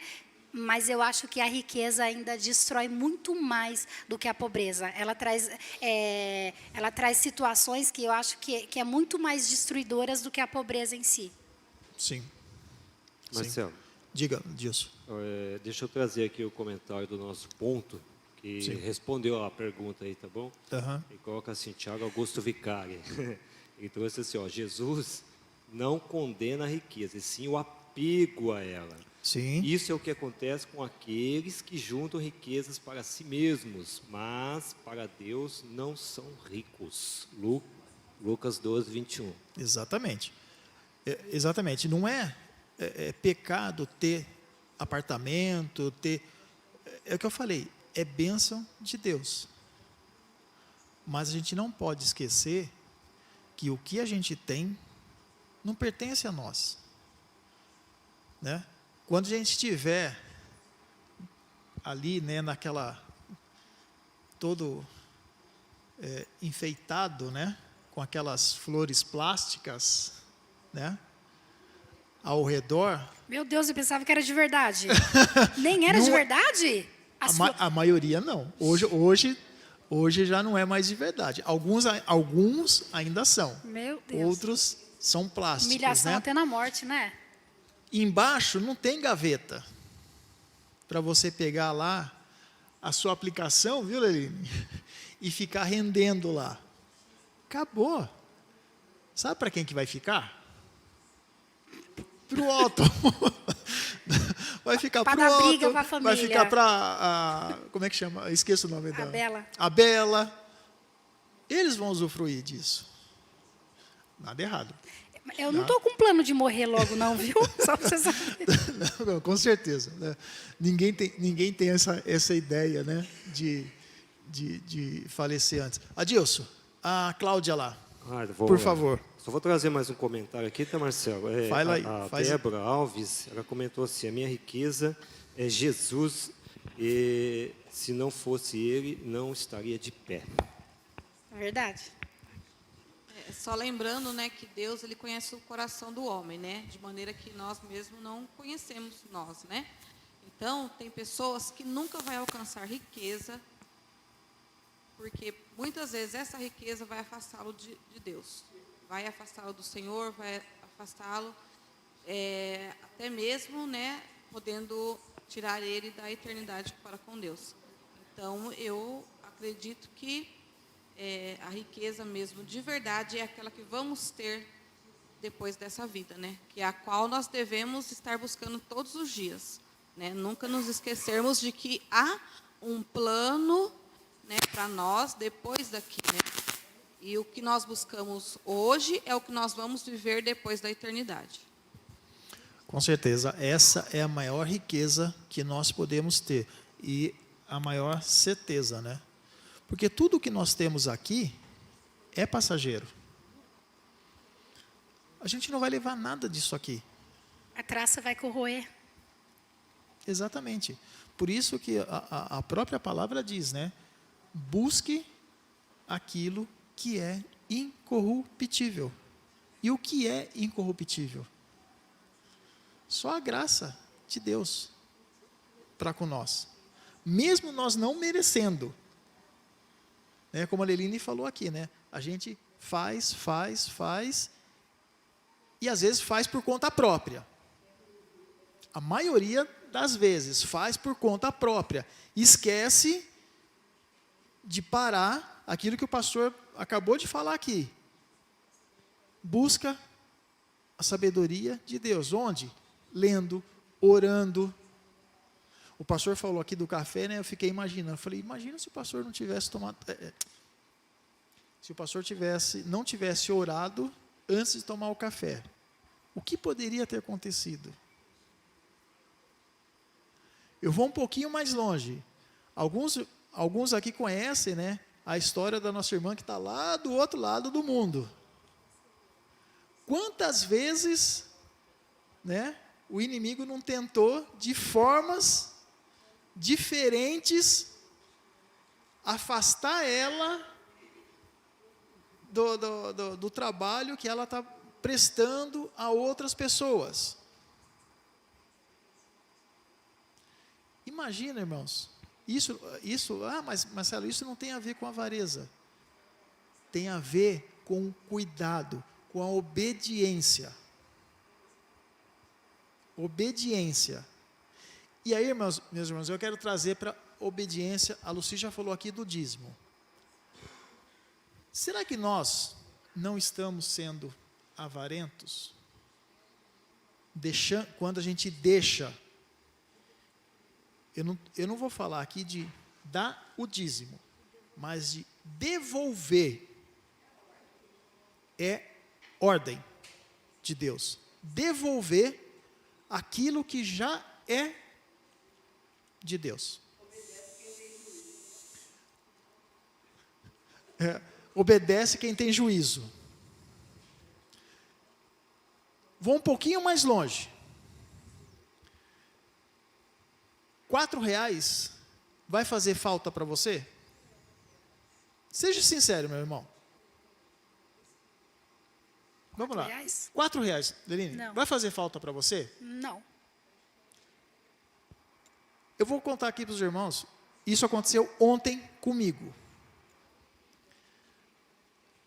Mas eu acho que a riqueza ainda destrói muito mais do que a pobreza. Ela traz situações que eu acho que é muito mais destruidoras do que a pobreza em si. Sim. Marcelo, Diga, Dilson. deixa eu trazer aqui o comentário do nosso ponto, que Sim. respondeu a pergunta aí, tá bom? Aham. E coloca assim, Tiago Augusto Vicari. Ele trouxe assim, ó, Jesus não condena a riqueza, e sim o apego a ela. Sim. Isso é o que acontece com aqueles que juntam riquezas para si mesmos, mas para Deus não são ricos. Lucas 12, 21. Exatamente. Exatamente. Não é pecado ter apartamento, ter... É o que eu falei, é bênção de Deus. Mas a gente não pode esquecer que o que a gente tem não pertence a nós. Né? Quando a gente estiver ali, né, naquela... todo enfeitado, né, com aquelas flores plásticas, né, ao redor... Meu Deus, eu pensava que era de verdade. Nem era de Não é- verdade? A maioria não. Hoje já não é mais de verdade. Alguns ainda são. Meu Deus. Outros são plásticos. Humilhação Né? até na morte, né? Embaixo não tem gaveta para você pegar lá a sua aplicação, viu, Leline? E ficar rendendo lá. Acabou. Sabe para quem que vai ficar? Pro alto. Vai ficar Pra pro dar alto. briga com a Vai família. ficar para como é que chama? Eu esqueço o nome A da. Bela. A Bela. Eles vão usufruir disso. Nada errado. Eu não estou com plano de morrer logo, não, viu? Só para você saber. Não, com certeza. Né? Ninguém tem essa ideia, né, de falecer antes. Adilson, a Cláudia lá, por favor. Só vou trazer mais um comentário aqui, tá, Marcelo? Fala aí, A faz- Débora Alves, ela comentou assim, a minha riqueza é Jesus, e se não fosse ele, não estaria de pé. É verdade. Só lembrando, né, que Deus ele conhece o coração do homem, né, de maneira que nós mesmos não conhecemos nós, né. Então tem pessoas que nunca vai alcançar riqueza, porque muitas vezes essa riqueza vai afastá-lo de Deus, vai afastá-lo do Senhor, vai afastá-lo até mesmo, né, podendo tirar ele da eternidade para com Deus. Então eu acredito que a riqueza mesmo de verdade é aquela que vamos ter depois dessa vida, né? Que é a qual nós devemos estar buscando todos os dias, né? Nunca nos esquecermos de que há um plano, né, para nós depois daqui, né? E o que nós buscamos hoje é o que nós vamos viver depois da eternidade. Com certeza, essa é a maior riqueza que nós podemos ter e a maior certeza, né? Porque tudo que nós temos aqui é passageiro. A gente não vai levar nada disso aqui. A traça vai corroer. Exatamente. Por isso que a própria palavra diz, né? Busque aquilo que é incorruptível. E o que é incorruptível? Só a graça de Deus para com nós. Mesmo nós não merecendo. Né? Como a Leline falou aqui, né? A gente faz, e às vezes faz por conta própria. A maioria das vezes faz por conta própria. Esquece de parar aquilo que o pastor acabou de falar aqui. Busca a sabedoria de Deus. Onde? Lendo, orando. O pastor falou aqui do café, né? Eu fiquei imaginando. Eu falei, imagina se o pastor não tivesse tomado... se o pastor não tivesse orado antes de tomar o café. O que poderia ter acontecido? Eu vou um pouquinho mais longe. Alguns aqui conhecem, né, a história da nossa irmã que está lá do outro lado do mundo. Quantas vezes, né, o inimigo não tentou, de formas diferentes, afastar ela do trabalho que ela está prestando a outras pessoas. Imagina, irmãos, mas Marcelo, isso não tem a ver com avareza. Tem a ver com o cuidado, com a obediência. Obediência. E aí, meus irmãos, eu quero trazer para obediência, a Lucy já falou aqui do dízimo. Será que nós não estamos sendo avarentos? Quando a gente deixa, eu não vou falar aqui de dar o dízimo, mas de devolver, é ordem de Deus. Devolver aquilo que já é de Deus. Obedece quem tem juízo. Vou um pouquinho mais longe. R$4 vai fazer falta para você? Seja sincero, meu irmão. Vamos lá. R$4, Deline, Não. vai fazer falta para você? Não. Eu vou contar aqui para os irmãos. Isso aconteceu ontem comigo.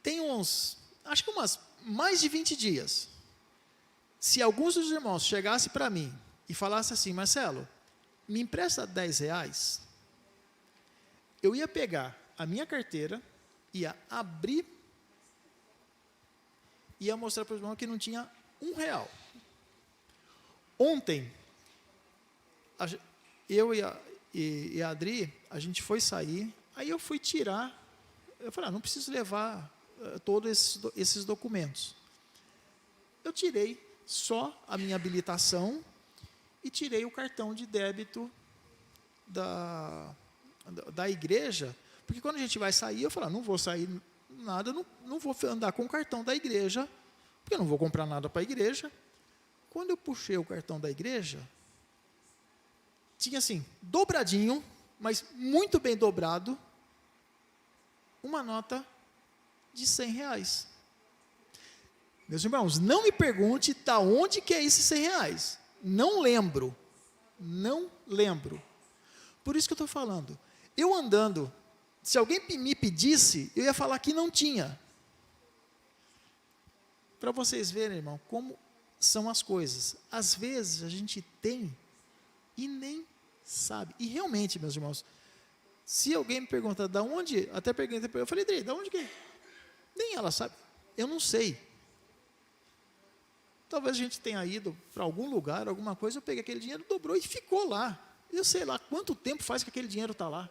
Tem acho que mais de 20 dias. Se alguns dos irmãos chegassem para mim e falassem assim, Marcelo, me empresta R$10, eu ia pegar a minha carteira, ia abrir, ia mostrar para os irmãos que não tinha R$1. Ontem, eu e a Adri, a gente foi sair, aí eu fui tirar, eu falei, não preciso levar todos esses documentos. Eu tirei só a minha habilitação e tirei o cartão de débito da igreja, porque quando a gente vai sair, eu falo, não vou sair nada, não vou andar com o cartão da igreja, porque eu não vou comprar nada para a igreja. Quando eu puxei o cartão da igreja, tinha assim, dobradinho, mas muito bem dobrado, uma nota de R$100. Meus irmãos, não me pergunte de onde que é esses R$100. Não lembro. Por isso que eu estou falando. Eu andando, se alguém me pedisse, eu ia falar que não tinha. Para vocês verem, irmão, como são as coisas. Às vezes a gente tem e nem sabe. E realmente, meus irmãos, se alguém me perguntar de onde, até perguntei para eu falei, Adri, de onde que é? Nem ela sabe. Eu não sei. Talvez a gente tenha ido para algum lugar, alguma coisa, eu peguei aquele dinheiro, dobrou e ficou lá. Eu sei lá quanto tempo faz que aquele dinheiro está lá.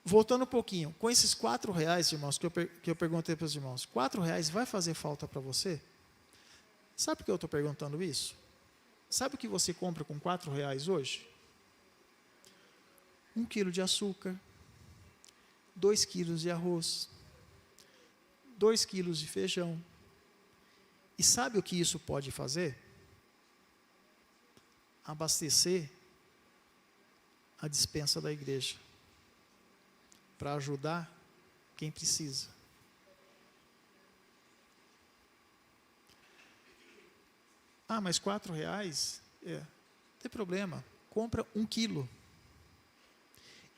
Voltando um pouquinho, com esses R$4, irmãos, que eu perguntei para os irmãos, R$4 vai fazer falta para você? Sabe por que eu estou perguntando isso? Sabe o que você compra com R$4 hoje? 1 quilo de açúcar, 2 quilos de arroz, 2 quilos de feijão. E sabe o que isso pode fazer? Abastecer a despensa da igreja, para ajudar quem precisa. Mas R$4? Não tem problema, compra 1 quilo.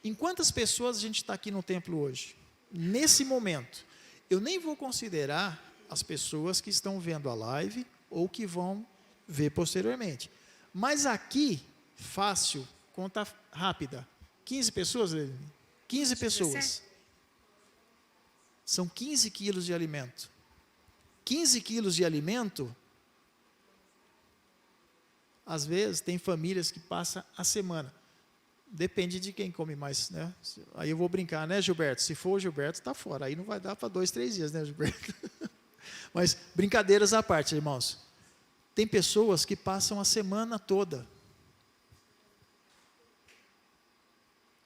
Em quantas pessoas a gente está aqui no templo hoje? Nesse momento, eu nem vou considerar as pessoas que estão vendo a live ou que vão ver posteriormente. Mas aqui, fácil, conta rápida. 15 pessoas, 15 pessoas. São 15 quilos de alimento. 15 quilos de alimento, às vezes, tem famílias que passam a semana. Depende de quem come mais, né? Aí eu vou brincar, né, Gilberto? Se for o Gilberto, está fora. Aí não vai dar para 2, 3 dias, né, Gilberto? Mas, brincadeiras à parte, irmãos. Tem pessoas que passam a semana toda.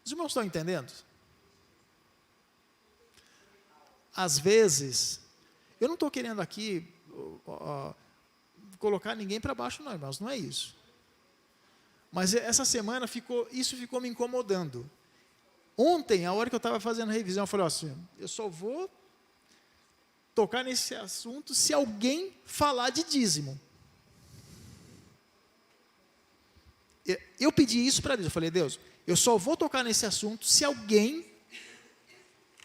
Os irmãos estão entendendo? Às vezes, eu não estou querendo aqui colocar ninguém para baixo, não, irmãos, não é isso. Mas essa semana isso ficou me incomodando. Ontem, a hora que eu estava fazendo a revisão, eu falei assim, eu só vou tocar nesse assunto se alguém falar de dízimo. Eu pedi isso para Deus. Eu falei, Deus, eu só vou tocar nesse assunto se alguém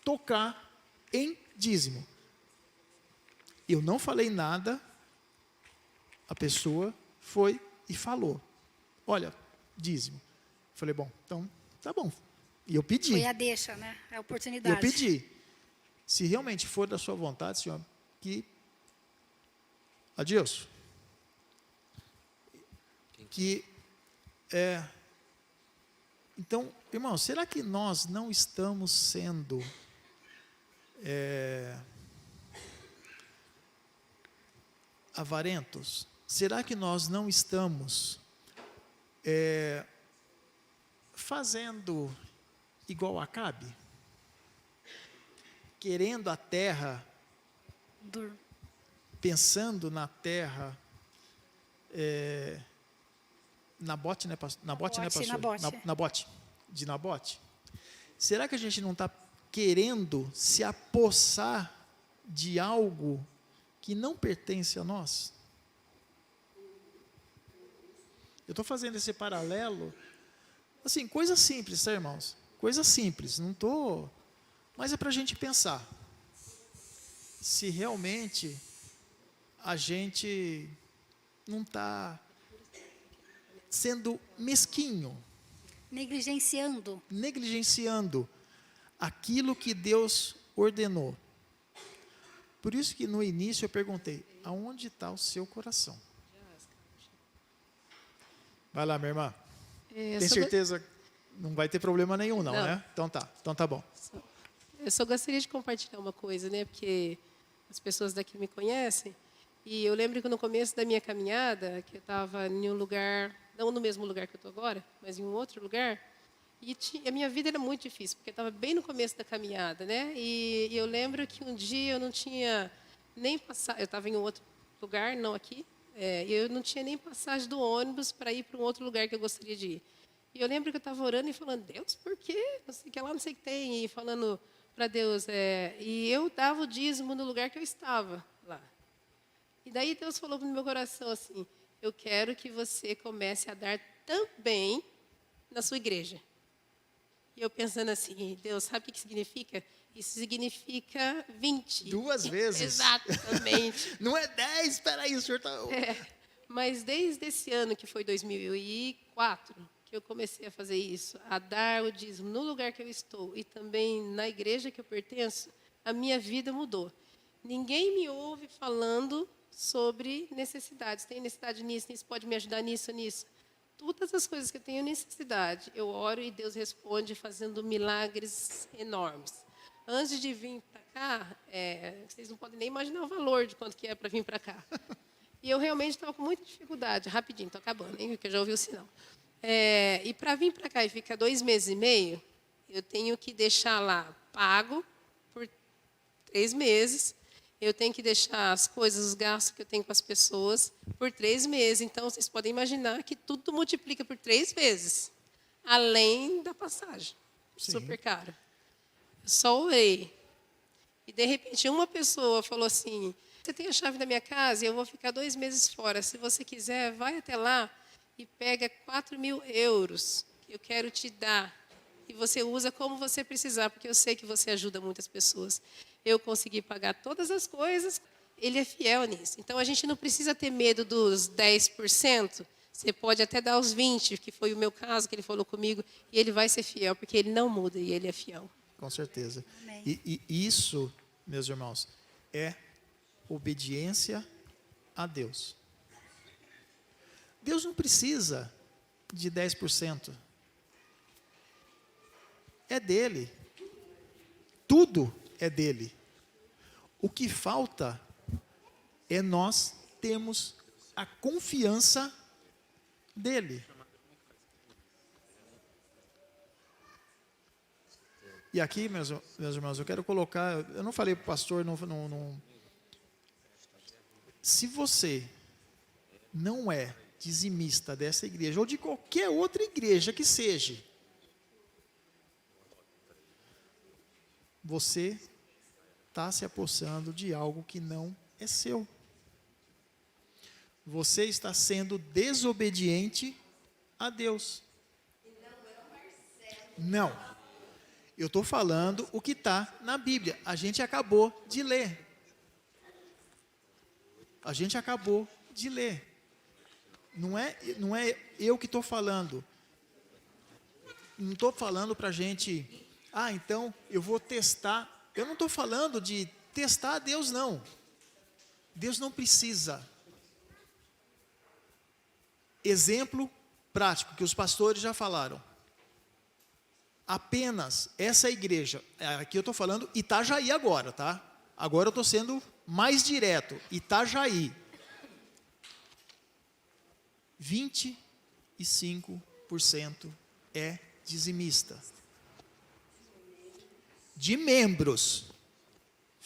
tocar em dízimo. Eu não falei nada, a pessoa foi e falou, olha, dízimo. Eu falei, bom, então, tá bom. E eu pedi. Foi a deixa, né? A Eu oportunidade. pedi. Se realmente for da sua vontade, Senhor, que... Adilson. Que... Então, irmão, será que nós não estamos sendo... avarentos? Será que nós não estamos fazendo igual Acabe? Querendo a terra, pensando na terra, Nabote, né, pastor? Nabote, né, pastor? Nabote, de Nabote. Será que a gente não está querendo se apossar de algo que não pertence a nós? Eu estou fazendo esse paralelo, assim, coisa simples, tá, irmãos? Coisa simples, não estou... Mas é para a gente pensar. Se realmente a gente não está sendo mesquinho, negligenciando aquilo que Deus ordenou. Por isso que no início eu perguntei, aonde está o seu coração? Vai lá, minha irmã. Tem certeza que não vai ter problema nenhum, não, né? Então tá bom. Eu só gostaria de compartilhar uma coisa, né? Porque as pessoas daqui me conhecem. E eu lembro que no começo da minha caminhada, que eu estava em um lugar, não no mesmo lugar que eu estou agora, mas em um outro lugar, e a minha vida era muito difícil, porque eu estava bem no começo da caminhada, né? E eu lembro que um dia eu não tinha nem passagem, eu estava em um outro lugar, não aqui, e eu não tinha nem passagem do ônibus para ir para um outro lugar que eu gostaria de ir. E eu lembro que eu estava orando e falando, Deus, por quê? Não sei o que lá, não sei o que tem, e falando para Deus, e eu dava o dízimo no lugar que eu estava lá. E daí Deus falou no meu coração assim, eu quero que você comece a dar também na sua igreja. E eu pensando assim, Deus, sabe o que significa? Isso significa 20. 2 vezes. Exatamente. Não é 10, espera aí, o senhor está... Mas desde esse ano, que foi 2004, que eu comecei a fazer isso, a dar o dízimo no lugar que eu estou e também na igreja que eu pertenço, a minha vida mudou. Ninguém me ouve falando sobre necessidades. Tem necessidade nisso, nisso, pode me ajudar nisso, nisso. Todas as coisas que eu tenho necessidade, eu oro e Deus responde fazendo milagres enormes. Antes de vir para cá, vocês não podem nem imaginar o valor de quanto que é para vir para cá. E eu realmente estava com muita dificuldade. Rapidinho, estou acabando, hein, porque eu já ouvi o sinal. E para vir para cá e ficar 2 meses e meio, eu tenho que deixar lá pago por 3 meses. Eu tenho que deixar as coisas, os gastos que eu tenho com as pessoas por 3 meses. Então, vocês podem imaginar que tudo multiplica por 3 vezes, além da passagem. Sim. Super caro. Eu só orei. E, de repente, uma pessoa falou assim, você tem a chave da minha casa e eu vou ficar 2 meses fora. Se você quiser, vai até lá e pega 4.000 euros que eu quero te dar. E você usa como você precisar, porque eu sei que você ajuda muitas pessoas. Eu consegui pagar todas as coisas, ele é fiel nisso. Então, a gente não precisa ter medo dos 10%, você pode até dar os 20%, que foi o meu caso, que ele falou comigo, e ele vai ser fiel, porque ele não muda e ele é fiel. Com certeza. Amém. E isso, meus irmãos, é obediência a Deus. Deus não precisa de 10%. É dele. Tudo é dele. O que falta é nós termos a confiança dele. E aqui, meus irmãos, eu quero colocar, eu não falei para o pastor, se você não é dizimista dessa igreja, ou de qualquer outra igreja que seja, você está se apossando de algo que não é seu. Você está sendo desobediente a a Deus. Não. Eu estou falando o que está na Bíblia. A gente acabou de ler. A gente acabou de ler. Não é eu que estou falando. Não estou falando para a gente, então eu vou testar. Eu não estou falando de testar a Deus, não. Deus não precisa. Exemplo prático, que os pastores já falaram. Apenas essa igreja, aqui eu estou falando Itajaí agora, tá? Agora eu estou sendo mais direto, Itajaí. 25% é dizimista. De membros,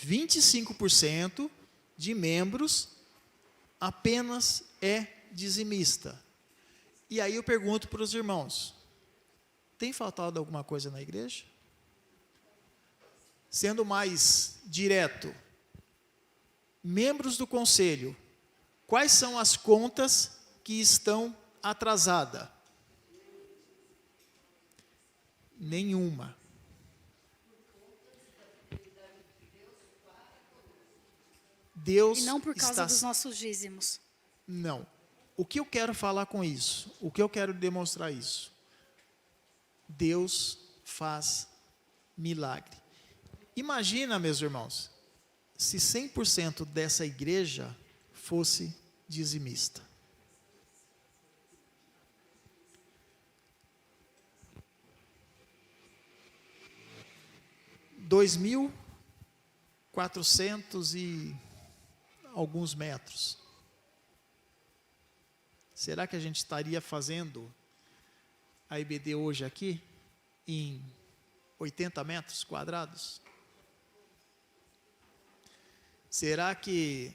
25% de membros apenas é dizimista. E aí eu pergunto para os irmãos, tem faltado alguma coisa na igreja? Sendo mais direto, membros do conselho, quais são as contas que estão atrasadas? Nenhuma. Deus E não por causa está... dos nossos dízimos. Não. O que eu quero falar com isso? O que eu quero demonstrar isso? Deus faz milagre. Imagina, meus irmãos, se 100% dessa igreja fosse dizimista. – 2.400 e alguns metros. Será que a gente estaria fazendo a IBD hoje aqui em 80 metros quadrados? Será que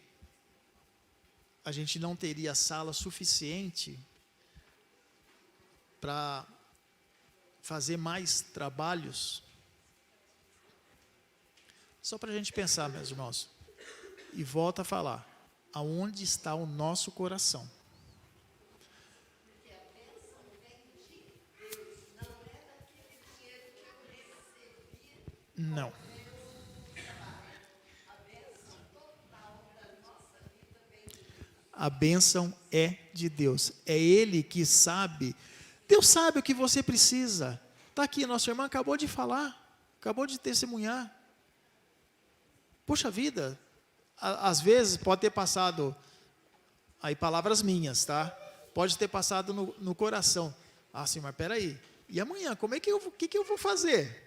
a gente não teria sala suficiente para fazer mais trabalhos? Só para a gente pensar, meus irmãos. E volta a falar, aonde está o nosso coração? Não. A bênção é de Deus. É Ele que sabe. Deus sabe o que você precisa. Está aqui, nossa irmã acabou de falar, acabou de testemunhar. Poxa vida, às vezes pode ter passado, aí palavras minhas, tá? Pode ter passado no coração. Ah, sim, mas peraí. E amanhã, o que eu vou fazer?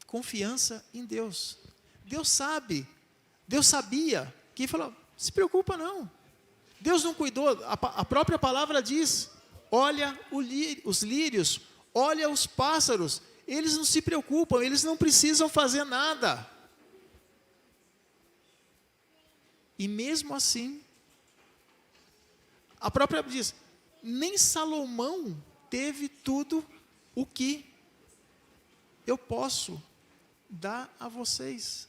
Confiança em Deus. Deus sabe. Deus sabia. Que falou, se preocupa não. Deus não cuidou. A própria palavra diz, olha os lírios, olha os pássaros. Eles não se preocupam, eles não precisam fazer nada. E mesmo assim, a própria diz, nem Salomão teve tudo o que eu posso dar a vocês.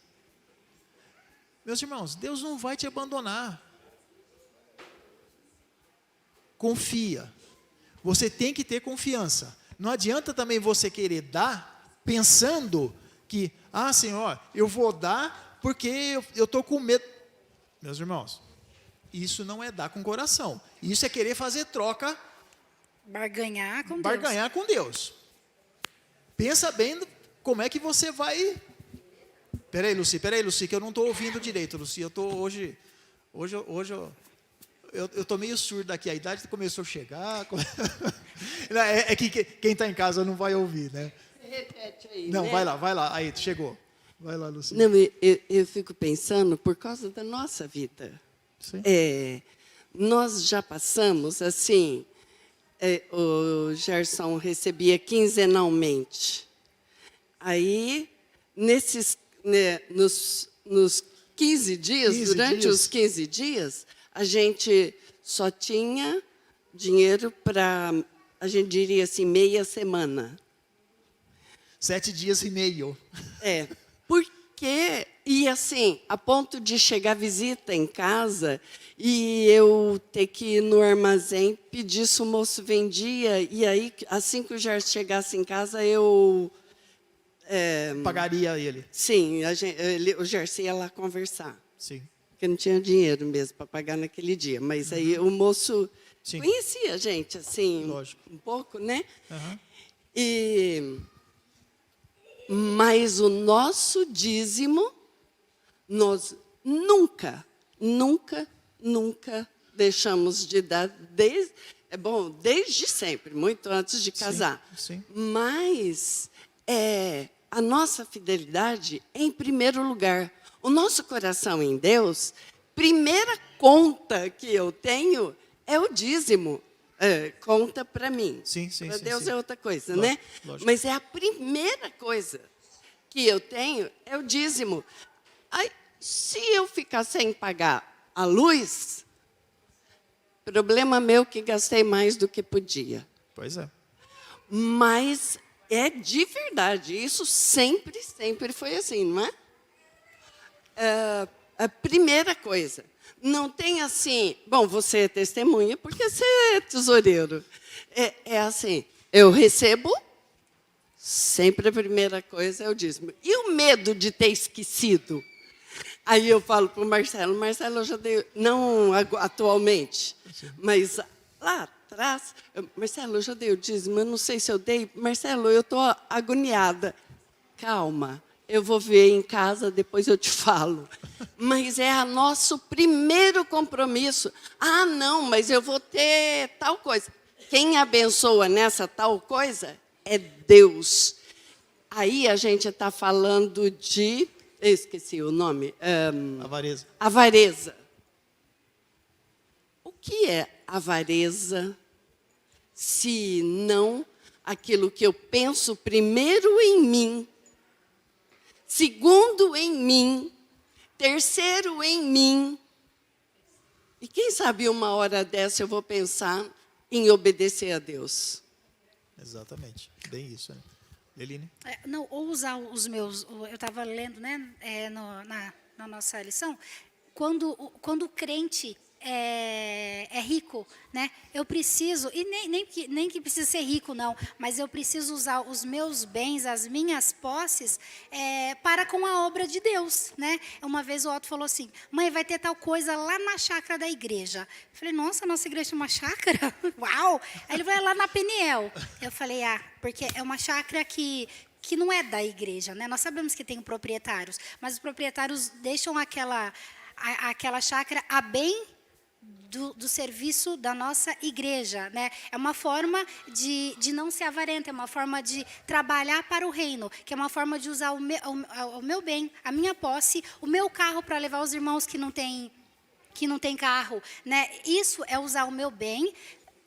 Meus irmãos, Deus não vai te abandonar. Confia. Você tem que ter confiança. Não adianta também você querer dar pensando que, Senhor, eu vou dar porque eu estou com medo. Meus irmãos, isso não é dar com coração. Isso é querer fazer troca. Barganhar com Deus. Barganhar com Deus. Pensa bem como é que você vai... Peraí, Luci, que eu não estou ouvindo direito, Luci. Eu estou hoje eu estou meio surdo aqui, a idade começou a chegar. É que quem está em casa não vai ouvir, né? Repete aí, não, né? vai lá, aí, chegou. Vai lá, Luci. Não, eu fico pensando, por causa da nossa vida. Sim. Nós já passamos, assim, o Gerson recebia quinzenalmente. Aí, nos 15 dias, durante os 15 dias, a gente só tinha dinheiro para, a gente diria assim, meia semana. 7 dias e meio. Porque E assim, a ponto de chegar visita em casa e eu ter que ir no armazém pedir se o moço vendia. E aí, assim que o Gerson chegasse em casa, eu... Pagaria ele. Sim, o Gerson ia lá conversar. Sim. Porque não tinha dinheiro mesmo para pagar naquele dia. Mas aí o moço Sim. conhecia a gente, assim, Lógico. um pouco, né? Aham. Mas o nosso dízimo, nós nunca, nunca, nunca deixamos de dar, desde sempre, muito antes de casar. Sim. Mas a nossa fidelidade é em primeiro lugar. O nosso coração em Deus, primeira conta que eu tenho é o dízimo. Conta para mim. Sim. Para Deus sim. é outra coisa, Lógico, né? lógico. Mas é a primeira coisa que eu tenho é o dízimo. Aí, se eu ficar sem pagar a luz, problema meu que gastei mais do que podia. Pois é. Mas é de verdade, isso sempre foi assim, não é? A primeira coisa, não tem assim, bom, você é testemunha porque você é tesoureiro. É assim, eu recebo, sempre a primeira coisa é o dízimo. E o medo de ter esquecido? Aí eu falo para o Marcelo, eu já dei, não atualmente, mas lá atrás, Marcelo, eu já dei o dízimo, eu não sei se eu dei. Marcelo, eu estou agoniada. Calma, eu vou ver em casa, depois eu te falo. Mas é nosso primeiro compromisso. Ah, não, mas eu vou ter tal coisa. Quem abençoa nessa tal coisa é Deus. Aí a gente está falando de... Eu esqueci o nome. Avareza. Avareza. O que é avareza, se não aquilo que eu penso primeiro em mim, segundo em mim, terceiro em mim? E quem sabe uma hora dessa eu vou pensar em obedecer a Deus. Exatamente. Bem isso, né? Leline? Não, ou usar os meus... Eu estava lendo, né, na nossa lição, quando o crente é rico, né? Eu preciso, e nem que precisa ser rico, não, mas eu preciso usar os meus bens, as minhas posses, para com a obra de Deus, né? Uma vez o Otto falou assim, mãe, vai ter tal coisa lá na chácara da igreja. Eu falei, nossa, nossa igreja é uma chácara? Uau! Aí ele vai lá na Peniel. Eu falei, porque é uma chácara que não é da igreja, né? Nós sabemos que tem proprietários, mas os proprietários deixam aquela chácara a bem do serviço da nossa igreja, né? É uma forma de não ser avarenta, é uma forma de trabalhar para o reino, que é uma forma de usar o meu bem, a minha posse, o meu carro para levar os irmãos que não têm carro, né? Isso é usar o meu bem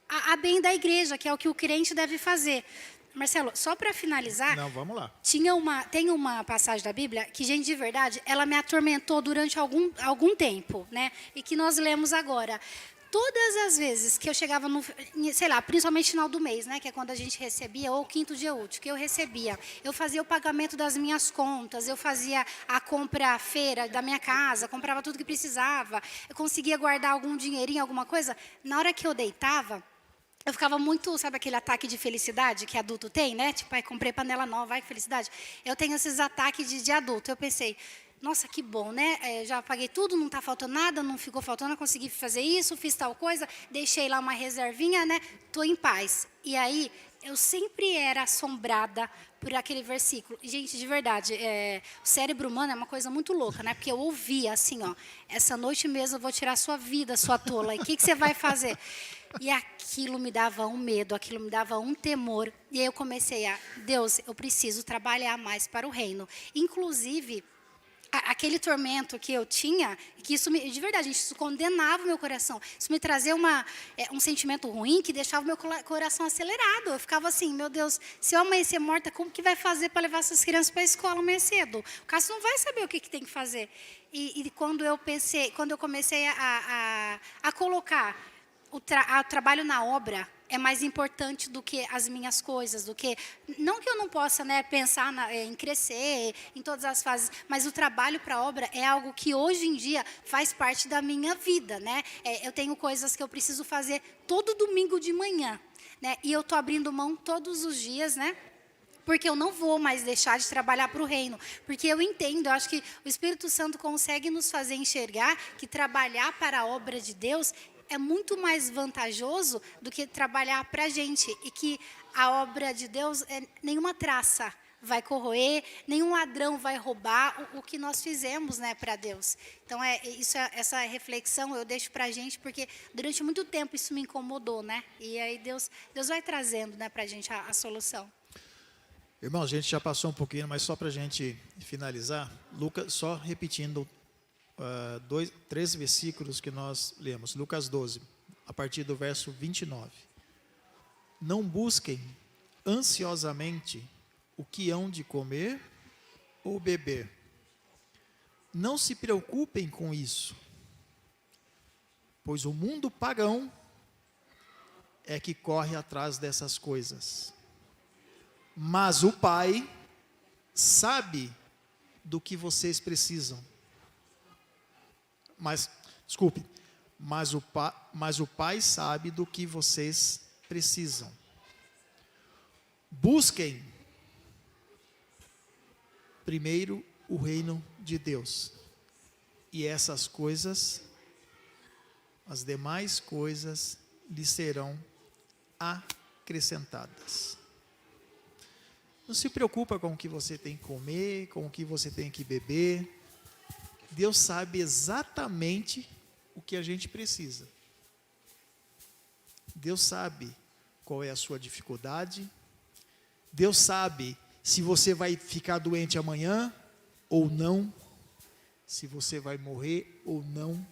a bem da igreja, que é o que o crente deve fazer. Marcelo, só para finalizar... Não, vamos lá. Tem uma passagem da Bíblia que, gente, de verdade, ela me atormentou durante algum tempo, né? E que nós lemos agora. Todas as vezes que eu chegava sei lá, principalmente no final do mês, né? Que é quando a gente recebia, ou o quinto dia útil, que eu recebia. Eu fazia o pagamento das minhas contas, eu fazia a compra, a feira da minha casa, comprava tudo que precisava. Eu conseguia guardar algum dinheirinho, alguma coisa. Na hora que eu deitava... Eu ficava muito, sabe aquele ataque de felicidade que adulto tem, né? Tipo, comprei panela nova, que felicidade. Eu tenho esses ataques de adulto. Eu pensei, nossa, que bom, né? Já paguei tudo, não está faltando nada, não ficou faltando, eu consegui fazer isso, fiz tal coisa, deixei lá uma reservinha, né? Estou em paz. E aí, eu sempre era assombrada por aquele versículo. Gente, de verdade, o cérebro humano é uma coisa muito louca, né? Porque eu ouvia assim, ó, essa noite mesmo eu vou tirar a sua vida, sua tola. E o que você vai fazer? E aquilo me dava um medo, aquilo me dava um temor. E aí eu comecei Deus, eu preciso trabalhar mais para o reino. Inclusive, aquele tormento que eu tinha, que isso de verdade, isso condenava o meu coração. Isso me trazia um sentimento ruim que deixava o meu coração acelerado. Eu ficava assim, meu Deus, se eu amanhecer morta, como que vai fazer para levar essas crianças para a escola amanhã cedo? O Cássio não vai saber o que tem que fazer. E quando eu comecei a colocar... O trabalho na obra é mais importante do que as minhas coisas, do que não que eu não possa, né, pensar em crescer em todas as fases, mas o trabalho para a obra é algo que hoje em dia faz parte da minha vida, né? Eu tenho coisas que eu preciso fazer todo domingo de manhã, né? E eu tô abrindo mão todos os dias, né? Porque eu não vou mais deixar de trabalhar para o reino. Porque eu entendo, eu acho que o Espírito Santo consegue nos fazer enxergar que trabalhar para a obra de Deus é muito mais vantajoso do que trabalhar para a gente. E que a obra de Deus, nenhuma traça vai corroer, nenhum ladrão vai roubar o que nós fizemos, né, para Deus. Então, essa reflexão eu deixo para a gente, porque durante muito tempo isso me incomodou, né? E aí Deus vai trazendo, né, para a gente a solução. Irmão, a gente já passou um pouquinho, mas só para a gente finalizar, Lucas, só repetindo 3 versículos que nós lemos. Lucas 12, a partir do verso 29. Não busquem ansiosamente o que hão de comer ou beber. Não se preocupem com isso, pois o mundo pagão é que corre atrás dessas coisas. Mas o Pai sabe do que vocês precisam. Mas o Pai sabe do que vocês precisam. Busquem primeiro o reino de Deus. E essas coisas, as demais coisas, lhes serão acrescentadas. Não se preocupa com o que você tem que comer, com o que você tem que beber. Deus sabe exatamente o que a gente precisa. Deus sabe qual é a sua dificuldade. Deus sabe se você vai ficar doente amanhã ou não. Se você vai morrer ou não.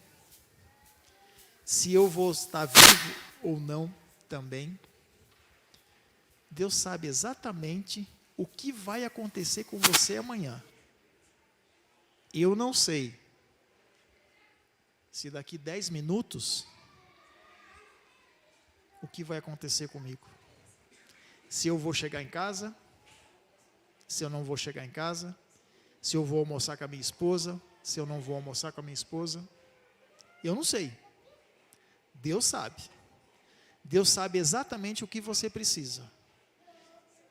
Se eu vou estar vivo ou não também. Deus sabe exatamente o que vai acontecer com você amanhã. Eu não sei se daqui 10 minutos o que vai acontecer comigo. Se eu vou chegar em casa, se eu não vou chegar em casa, se eu vou almoçar com a minha esposa, se eu não vou almoçar com a minha esposa. Eu não sei. Deus sabe. Deus sabe exatamente o que você precisa.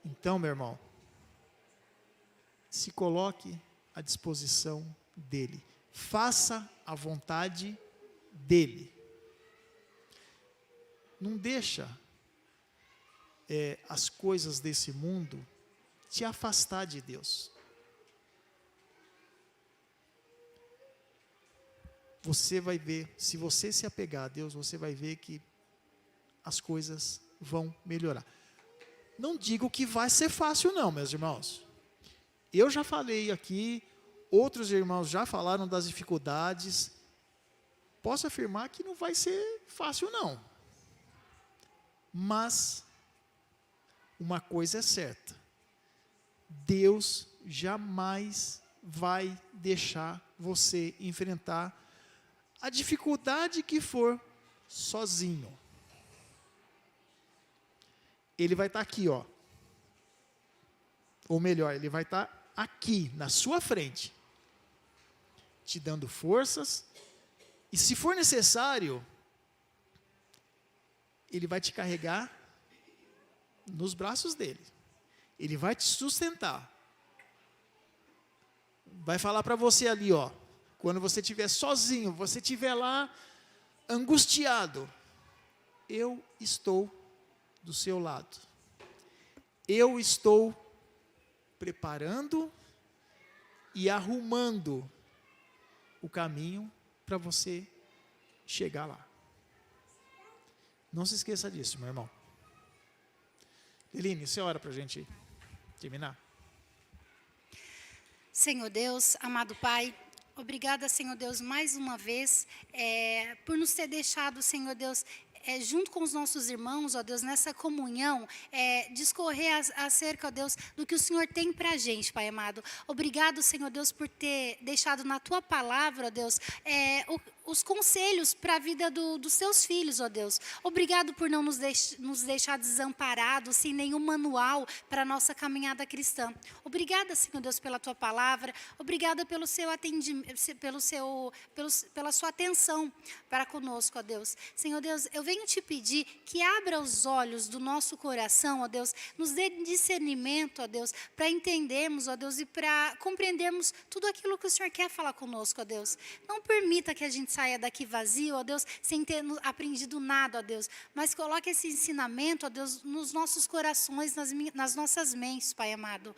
Então, meu irmão, se coloque à disposição dele. Faça a vontade dele. Não deixa as coisas desse mundo te afastar de Deus. Você vai ver, se você se apegar a Deus, você vai ver que as coisas vão melhorar. Não digo que vai ser fácil não, meus irmãos. Eu já falei aqui, outros irmãos já falaram das dificuldades. Posso afirmar que não vai ser fácil não. Mas uma coisa é certa. Deus jamais vai deixar você enfrentar a dificuldade que for sozinho. Ele vai estar aqui, ó. Ou melhor, ele vai estar aqui, na sua frente, te dando forças, e se for necessário, ele vai te carregar nos braços dele. Ele vai te sustentar. Vai falar para você ali, ó, quando você estiver sozinho, você estiver lá angustiado, eu estou do seu lado. Eu estou preparando e arrumando o caminho para você chegar lá. Não se esqueça disso, meu irmão. Eline, você ora para a gente terminar? Senhor Deus, amado Pai, obrigada, Senhor Deus, mais uma vez, por nos ter deixado, Senhor Deus, junto com os nossos irmãos, ó Deus, nessa comunhão, discorrer acerca, ó Deus, do que o Senhor tem para a gente, Pai amado. Obrigado, Senhor Deus, por ter deixado na Tua palavra, ó Deus, os conselhos para a vida dos seus filhos, ó Deus. Obrigado por não nos deixar desamparados, sem nenhum manual para a nossa caminhada cristã. Obrigada, Senhor Deus, pela tua palavra. Obrigada pelo seu atendimento, pela sua atenção para conosco, ó Deus. Senhor Deus, eu venho te pedir que abra os olhos do nosso coração, ó Deus, nos dê discernimento, ó Deus, para entendermos, ó Deus, e para compreendermos tudo aquilo que o Senhor quer falar conosco, ó Deus. Não permita que a gente saia daqui vazio, ó Deus, sem ter aprendido nada, ó Deus, mas coloque esse ensinamento, ó Deus, nos nossos corações, nas nossas mentes, Pai amado.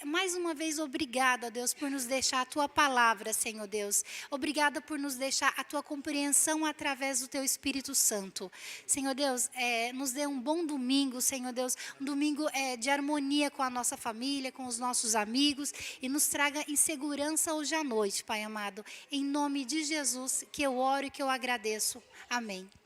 Mais uma vez, obrigada, ó Deus, por nos deixar a tua palavra, Senhor Deus. Obrigada por nos deixar a tua compreensão através do teu Espírito Santo. Senhor Deus, nos dê um bom domingo, Senhor Deus, um domingo de harmonia com a nossa família, com os nossos amigos, e nos traga em segurança hoje à noite, Pai amado. Em nome de Jesus, que eu oro e que eu agradeço. Amém.